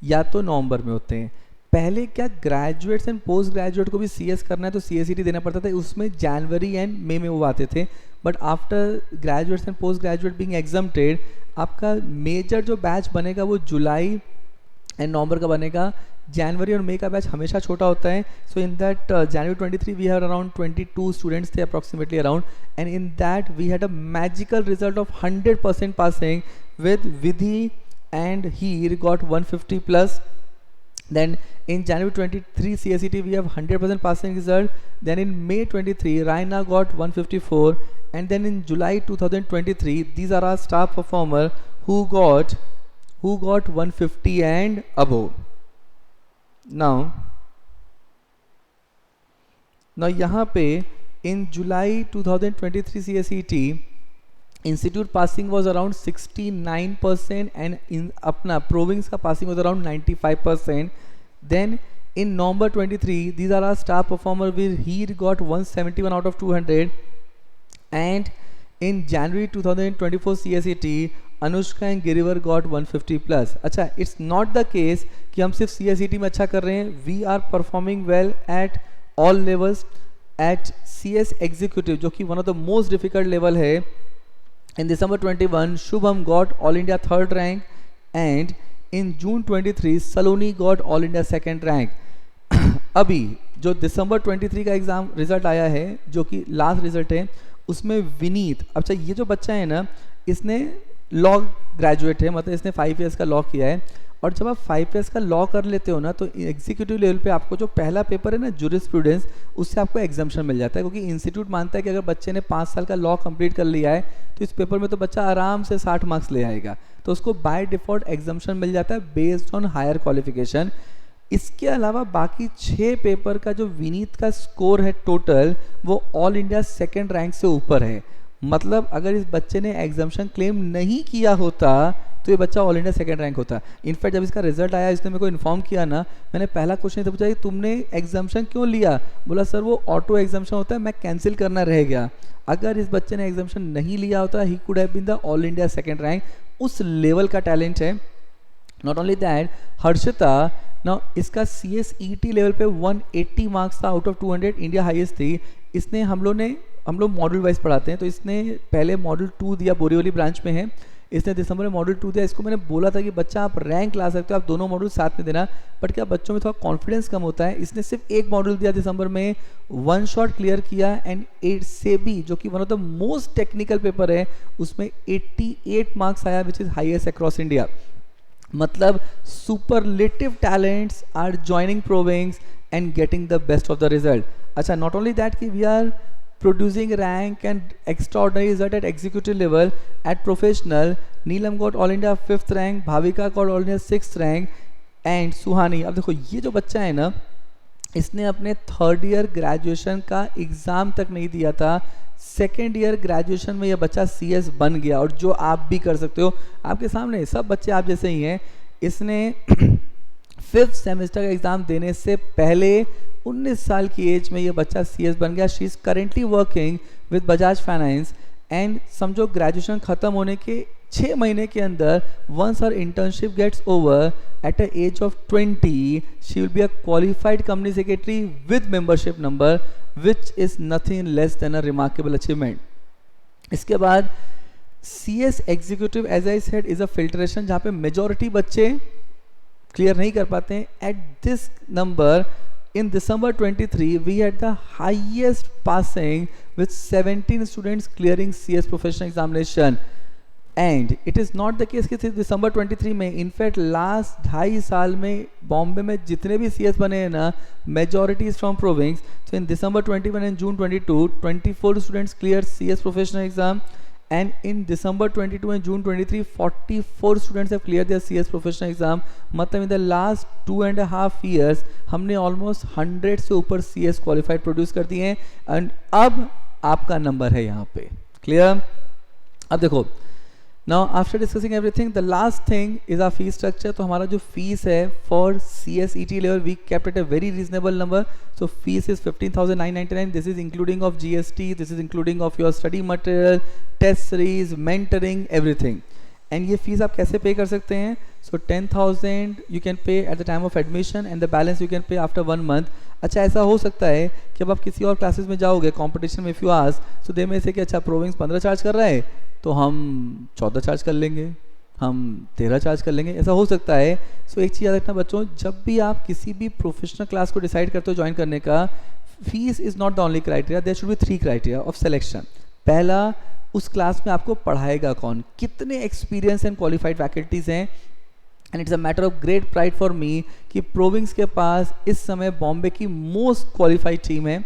या तो नवंबर में होते हैं। पहले क्या ग्रेजुएट्स एंड पोस्ट ग्रेजुएट को भी CS करना है तो CSET देना पड़ता था, उसमें जनवरी एंड मई में वो आते थे। But after graduates and post graduate being exempted, आपका मेजर जो बैच बनेगा वो जुलाई एंड नवंबर का बनेगा। जनवरी और मई का बैच हमेशा छोटा होता है। So in that January 23 we have around 22 students थे approximately around, and in that we had a magical result of 100% passing with Vidhi and he got 150 plus. Then in January 23 CSET we have 100% passing result. Then in May 23 Raina got 154, and then in July 2023 these are our star performer who got 150 and above. Now यहाँ पे in July 2023 CSET institute passing was around 69% and in अपना प्रोविंस का passing was around 95%. Then in November 23, these are our star performer with he got 171 out of 200. And in January 2024 CSET, Anushka and Girivar got 150 plus. अच्छा, it's not the case कि हम सिर्फ CSET में अच्छा कर रहे हैं. We are performing well at all levels. At CS Executive, जो कि one of the most difficult level है, in December 21, Shubham got All India 3rd rank, and in June 23, Saloni got All India 2nd rank. अभी जो दिसंबर 23 का एग्ज़ाम रिजल्ट आया है, जो कि लास्ट रिजल्ट है, उसमें विनीत, अच्छा ये जो बच्चा है ना, इसने लॉ ग्रेजुएट है, मतलब इसने 5 इयर्स का लॉ किया है. और जब आप 5 इयर्स का लॉ कर लेते हो ना, तो एग्जीक्यूटिव लेवल पे आपको जो पहला पेपर है ना जूरिस्प्रूडेंस, उससे आपको एग्जाम्पशन मिल जाता है, क्योंकि इंस्टीट्यूट मानता है कि अगर बच्चे ने 5 साल का लॉ कंप्लीट कर लिया है तो इस पेपर में तो बच्चा आराम से 60 मार्क्स ले आएगा, तो उसको बाय डिफ़ॉल्ट एग्जाम्पशन मिल जाता है बेस्ड ऑन हायर क्वालिफिकेशन. इसके अलावा बाकी 6 पेपर का जो विनीत का स्कोर है टोटल, वो ऑल इंडिया 2nd रैंक से ऊपर है. मतलब अगर इस बच्चे ने एग्जाम्पशन क्लेम नहीं किया होता तो ये बच्चा ऑल इंडिया 2nd रैंक होता. इनफैक्ट जब इसका रिजल्ट आया, इसने मेरे को इन्फॉर्म किया ना, मैंने पहला क्वेश्चन तो पूछा कि तुमने एग्जाम्पशन क्यों लिया. बोला सर वो ऑटो एग्जाम्पशन होता है, मैं कैंसिल करना रह गया. अगर इस बच्चे ने एग्जाम्पशन नहीं लिया होता, he could have been the all India 2nd rank. उस लेवल का टैलेंट है. नॉट ओनली दैट, हर्षिता ना, इसका CSET लेवल पे 180 मार्क्स था आउट ऑफ 200, इंडिया हाईएस्ट थी. इसने हम लोग मॉड्यूल वाइज पढ़ाते हैं, तो इसने पहले मॉड्यूल 2 दिया, बोरीवली ब्रांच में है, इसने दिसंबर में मॉड्यूल 2 दिया. इसको मैंने बोला था कि बच्चा आप रैंक ला सकते हो, आप दोनों मॉड्यूल साथ में देना, बट क्या बच्चों में थोड़ा कॉन्फिडेंस कम होता है. इसने सिर्फ एक मॉड्यूल दिया दिसंबर में, 1 शॉट क्लियर किया, एंड 8 से भी, जो कि one of the most technical paper है, उसमें 88 मार्क्स आया, which is highest across India. मतलब superlative talents are joining provings and getting the best of the result. अच्छा, नॉट ओनली दैट कि we are producing rank and extraordinary result at executive level. At professional, Neelam got all India 5th rank, Bhavika got all India 6th rank, and Suhani. अब देखो ये जो बच्चा है ना, इसने अपने 3rd ईयर ग्रेजुएशन का एग्ज़ाम तक नहीं दिया था, 2nd ईयर ग्रेजुएशन में ये बच्चा CS बन गया. और जो आप भी कर सकते हो, आपके सामने सब बच्चे आप जैसे ही हैं. इसने 5th सेमेस्टर का एग्ज़ाम देने से पहले 19 साल की एज में ये बच्चा CS बन गया. She is currently working with Bajaj finance, and समझो ग्रेजुएशन ख़त्म होने के 6 महीने के अंदर, once her internship gets over at a age of 20, she will be a qualified company secretary with membership number, which is nothing less than a remarkable achievement. इसके बाद CS executive, as I said, is a filtration, जहाँ पे मेजॉरिटी बच्चे क्लियर नहीं कर पाते हैं. At this number, in December 23, we had the highest passing with 17 students clearing CS professional examination. And it is not the case कि सिर्फ December 23 में, इनफैक्ट लास्ट 2.5 साल में बॉम्बे में जितने भी CS बने हैं ना, majority is from province. So in December 21 and June 22, 24 students cleared CS professional exam. And in December 22 and June 23, 44 students have cleared their CS professional exam. मतलब in the last 2.5 years हमने almost 100 से ऊपर CS qualified प्रोड्यूस कर दिए हैं. एंड अब आपका नंबर है यहाँ पे. क्लियर? अब देखो, now after discussing everything, the last thing is our fee structure. तो हमारा जो फीस है for CSET level, we kept it a very reasonable number. So fees is 15,999. This is including of GST. This is including of your study material, test series, mentoring, everything. And ये फीस आप कैसे पे कर सकते हैं? So 10,000 you can pay at the time of admission, and the balance you can pay after 1 month. अच्छा, ऐसा हो सकता है कि अब आप किसी और क्लासेस में जाओगे कंपटीशन में, if you ask, so they may say कि अच्छा प्रोविंस 15 चार्ज कर रहा है, तो हम 14 चार्ज कर लेंगे, हम 13 चार्ज कर लेंगे, ऐसा हो सकता है. सो एक चीज़ याद रखना बच्चों, जब भी आप किसी भी प्रोफेशनल क्लास को डिसाइड करते हो ज्वाइन करने का, fees is not the only criteria. There should be 3 criteria of selection. पहला, उस क्लास में आपको पढ़ाएगा कौन, कितने एक्सपीरियंस एंड क्वालिफाइड फैकल्टीज़ हैं. And it's a matter of great pride for me कि प्रोविंस के पास इस समय बॉम्बे की मोस्ट क्वालिफाइड टीम है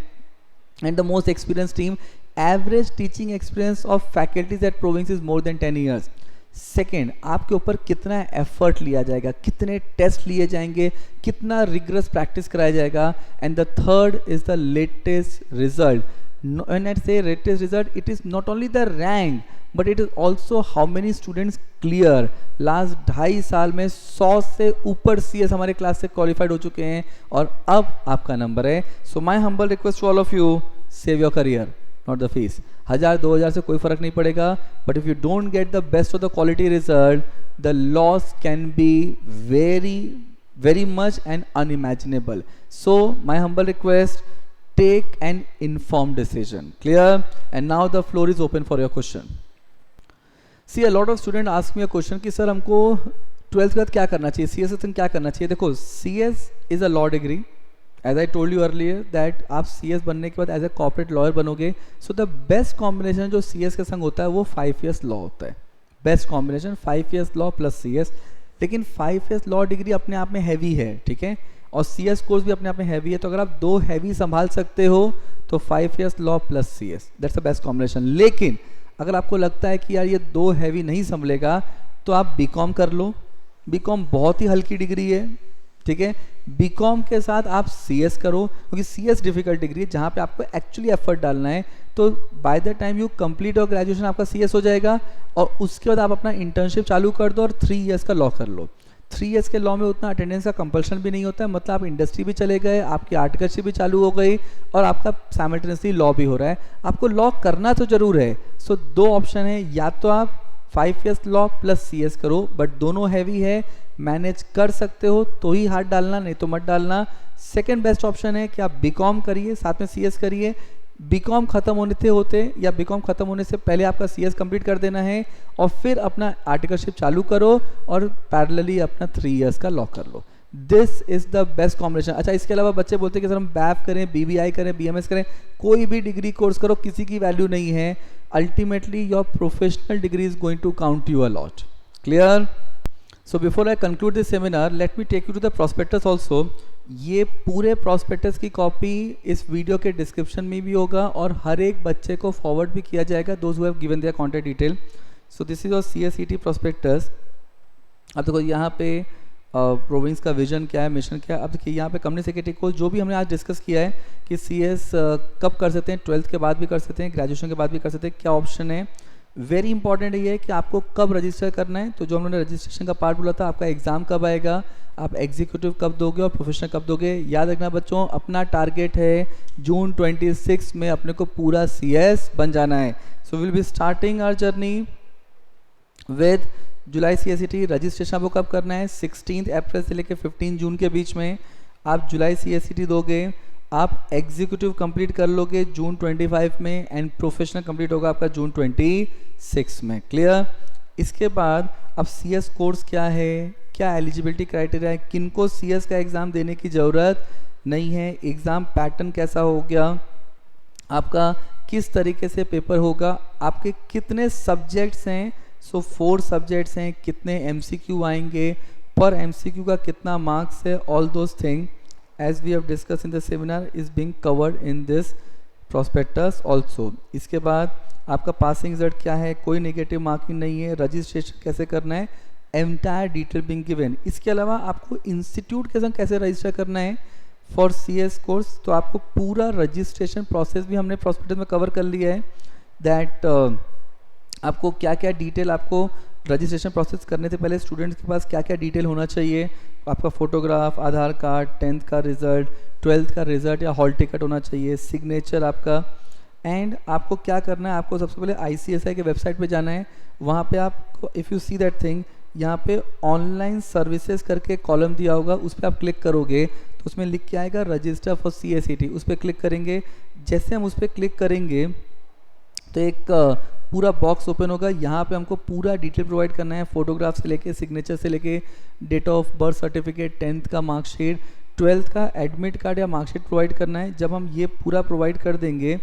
and the most experience team. Average teaching experience of faculties at Province is more than 10 years. Second, आपके ऊपर कितना एफर्ट लिया जाएगा, कितने टेस्ट लिए जाएंगे, कितना रिगरस प्रैक्टिस कराया जाएगा. And the third is the latest result. When I say rate test result, it is not only the rank but it is also how many students clear. Last 2.5 साल में 100 से ऊपर CS हमारे क्लास से क्वालिफाइड हो चुके हैं और अब आपका नंबर है. So my humble request to all of you, save your career not the fees. 1000-2000 से कोई फर्क नहीं पड़ेगा, but if you don't get the best of the quality result, the loss can be very much and unimaginable. So my humble request, take an informed decision. Clear? And now the floor is open for your question. See, a lot of students ask me a question कि सर हमको 12th के बाद क्या करना चाहिए, CS से क्या करना चाहिए. देखो, CS is a law degree. As I told you earlier that आप CS बनने के बाद एज ए कॉर्पोरेट लॉयर बनोगे. सो द बेस्ट कॉम्बिनेशन जो CS के संग होता है वो 5 years लॉ होता है. Best combination 5 years law plus CS. लेकिन 5 years लॉ डिग्री अपने आप में हैवी है, ठीक है, और CS कोर्स भी अपने आप में हैवी है. तो अगर आप 2 हैवी संभाल सकते हो तो 5 years law plus CS, that's the best combination. लेकिन अगर आपको लगता है कि यार ये 2 हैवी नहीं संभलेगा तो आप BCom कर लो. BCom बहुत ही हल्की डिग्री है, ठीक है. BCom के साथ आप CS करो, क्योंकि CS डिफिकल्ट डिग्री है जहाँ पे आपको एक्चुअली एफर्ट डालना है. तो by the time you complete और ग्रेजुएशन आपका CS हो जाएगा और उसके बाद आप अपना इंटर्नशिप चालू कर दो और 3 years का लॉ कर लो. 3 years के लॉ में उतना अटेंडेंस का कंपल्शन भी नहीं होता है, मतलब आप इंडस्ट्री भी चले गए, आपकी आर्टिकलशिप भी चालू हो गई और आपका साइमल्टेनियसली लॉ भी हो रहा है. आपको लॉ करना तो जरूर है. सो 2 ऑप्शन है, या तो आप 5 years लॉ प्लस CS करो, बट दोनों हैवी है, मैनेज कर सकते हो तो ही हाथ डालना, नहीं तो मत डालना. सेकेंड बेस्ट ऑप्शन है कि आप BCom करिए साथ में CS करिए. BCom खत्म होते या BCom खत्म होने से पहले आपका CS कंप्लीट कर देना है और फिर अपना आर्टिकलशिप चालू करो और पैरेलली अपना 3 years का लॉ कर लो. This is the best combination. अच्छा, इसके अलावा बच्चे बोलते हैं कि सर हम BAF करें, BBI करें, BMS करें. कोई भी डिग्री कोर्स करो, किसी की वैल्यू नहीं है. Ultimately your professional degree is going to count you a lot. Clear? So before I conclude this seminar, let me take you to the prospectus also. ये पूरे prospectus की कॉपी इस वीडियो के डिस्क्रिप्शन में भी होगा और हर एक बच्चे को फॉरवर्ड भी किया जाएगा, those who have given their contact detail. So this is your CSET prospectus. अब देखो यहाँ पे प्रोविंस का विजन क्या है, मिशन क्या है. अब देखिए यहाँ पे कंपनी सेक्रेटरी को जो भी हमने आज डिस्कस किया है कि CS कब कर सकते हैं, 12th के बाद भी कर सकते हैं, ग्रेजुएशन के बाद भी कर सकते हैं, क्या ऑप्शन है. वेरी इंपॉर्टेंट ये है कि आपको कब रजिस्टर करना है. तो जो हम लोगों ने रजिस्ट्रेशन का पार्ट बोला था, आपका एग्जाम कब आएगा, आप एग्जीक्यूटिव कब दोगे और प्रोफेशनल कब दोगे. याद रखना बच्चों, अपना टारगेट है June 26 में अपने को पूरा CS बन जाना है. So will be starting our journey with July CSET. Registration आपको कब करना है, 16 अप्रैल से लेकर 15 जून के बीच में आप जुलाई CSET दोगे. आप एग्जीक्यूटिव कंप्लीट कर लोगे June 25 में एंड प्रोफेशनल कंप्लीट होगा आपका June 26 में. क्लियर? इसके बाद अब CS कोर्स क्या है, क्या एलिजिबिलिटी क्राइटेरिया है, किनको CS का एग्ज़ाम देने की ज़रूरत नहीं है, एग्ज़ाम पैटर्न कैसा हो गया, आपका किस तरीके से पेपर होगा, आपके कितने सब्जेक्ट्स हैं. सो 4 सब्जेक्ट्स हैं, कितने MCQ आएंगे, पर MCQ का कितना मार्क्स है. All those thing as we have discussed in the seminar is being covered in this prospectus also. इसके बाद आपका पासिंग रिजल्ट क्या है, कोई नेगेटिव मार्किंग नहीं है, रजिस्ट्रेशन कैसे करना है, एंटायर डिटेल बिंग गिवन. इसके अलावा आपको इंस्टीट्यूट के संग कैसे रजिस्टर करना है फॉर CS कोर्स, तो आपको पूरा रजिस्ट्रेशन प्रोसेस भी हमने प्रॉस्पेक्टस में कवर कर लिया है. दैट आपको क्या क्या डिटेल, आपको रजिस्ट्रेशन प्रोसेस करने से पहले स्टूडेंट्स के पास क्या क्या डिटेल होना चाहिए. आपका फोटोग्राफ, आधार कार्ड, 10th का रिजल्ट, 12th का रिजल्ट या हॉल टिकट होना चाहिए, सिग्नेचर आपका. एंड आपको क्या करना है, आपको सबसे पहले ICSI के वेबसाइट पे जाना है. वहाँ पे आपको if you see that thing, यहाँ पे ऑनलाइन सर्विसेज करके कॉलम दिया होगा, उस पर आप क्लिक करोगे तो उसमें लिख के आएगा रजिस्टर फॉर CSET. उस पर क्लिक करेंगे. जैसे हम उस पर क्लिक करेंगे तो एक पूरा बॉक्स ओपन होगा. यहाँ पे हमको पूरा डिटेल प्रोवाइड करना है, फोटोग्राफ से लेके, सिग्नेचर से लेके, date of birth certificate, 10th का मार्कशीट, 12th का एडमिट कार्ड या मार्कशीट प्रोवाइड करना है. जब हम ये पूरा प्रोवाइड कर देंगे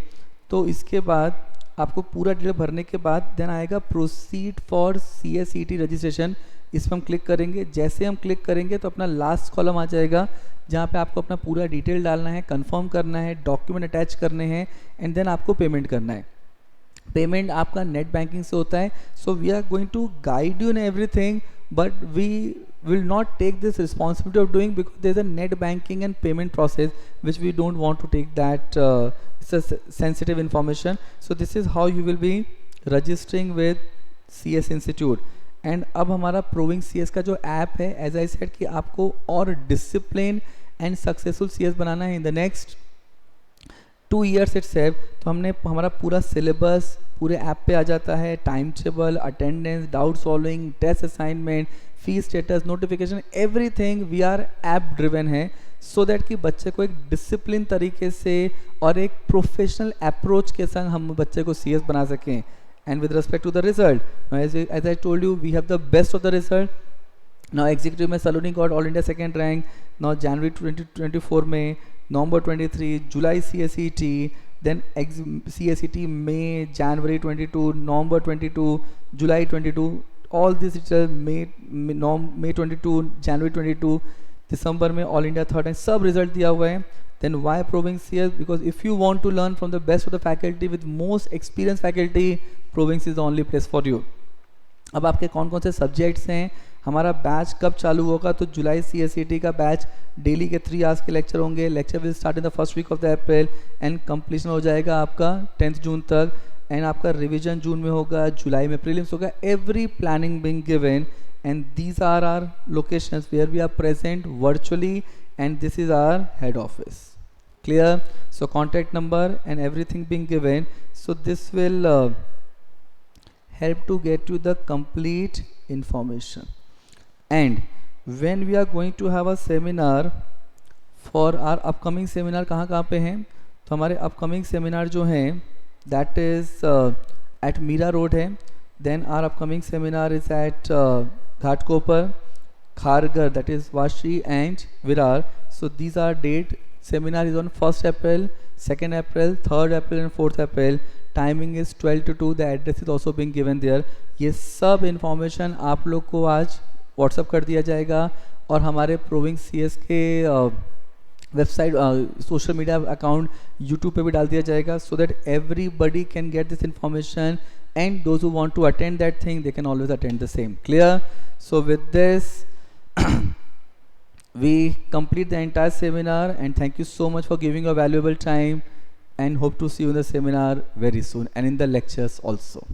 तो इसके बाद आपको पूरा डिटेल भरने के बाद देन आएगा प्रोसीड फॉर CSET रजिस्ट्रेशन. इस पर हम क्लिक करेंगे. जैसे हम क्लिक करेंगे तो अपना लास्ट कॉलम आ जाएगा जहाँ पे आपको अपना पूरा डिटेल डालना है, कंफर्म करना है, डॉक्यूमेंट अटैच करने हैं एंड देन आपको पेमेंट करना है. पेमेंट आपका नेट बैंकिंग से होता है. So we are going to guide you in everything but we will not take this responsibility of doing, because there's a net banking and payment process which we don't want to take that. It's a sensitive information. So this is how you will be registering with CS Institute. And अब हमारा प्रूविंग CS का जो ऐप है, एज आई सेड कि आपको और डिसिप्लिन एंड सक्सेसफुल CS बनाना है in the next 2 years itself, तो हमने हमारा पूरा सिलेबस पूरे ऐप पे आ जाता है, time table, attendance, doubt solving, test assignment, fee status, notification, everything we are app driven है, सो दैट कि बच्चे को एक डिसिप्लिन तरीके से और एक प्रोफेशनल अप्रोच के संग हम बच्चे को CS बना सकें. And with respect to the result, now as I told you, we have the best of the result. Now executive में Saloni got all India second rank. Now January 2024 में, November 23, July CSET, then CSET May, January 22, November 22, July 22, all these May 22, January 22, December में all India third rank, सब result दिया हुआ है. Then why Proving CS? Because if you want to learn from the best of the faculty with most experienced faculty, Proving is the only place for you. अब आपके कौन कौन से सब्जेक्ट्स हैं, हमारा बैच कब चालू होगा? तो जुलाई CSET का बैच डेली के 3 आवर्स के लेक्चर होंगे. Lecture will start in the first week of the April and completion हो जाएगा आपका 10th जून तक. एंड आपका रिविजन जून में होगा, जुलाई में प्रीलिम्स होगा. Every planning being given, and these are our locations where we are present virtually, and this is our head office. Clear? So contact number and everything being given, so this will help to get you the complete information. And when we are going to have a seminar for our upcoming seminar, कहाँ पे हैं? तो हमारे upcoming seminar जो हैं that is at Mira Road है. Then our upcoming seminar is at Ghatkopar, Khargar, that is Vashi and Virar. So these are date. Seminar is on 1st April, 2nd April, 3rd April and 4th April. Timing is 12 to 2. The address is also being given there. ये सब information आप लोग को आज WhatsApp कर दिया जाएगा और हमारे Proving CS के website, social media account, YouTube पे भी डाल दिया जाएगा, so that everybody can get this information, and those who want to attend that thing, they can always attend the same. Clear? So with this we complete the entire seminar, and thank you so much for giving your valuable time, and hope to see you in the seminar very soon and in the lectures also.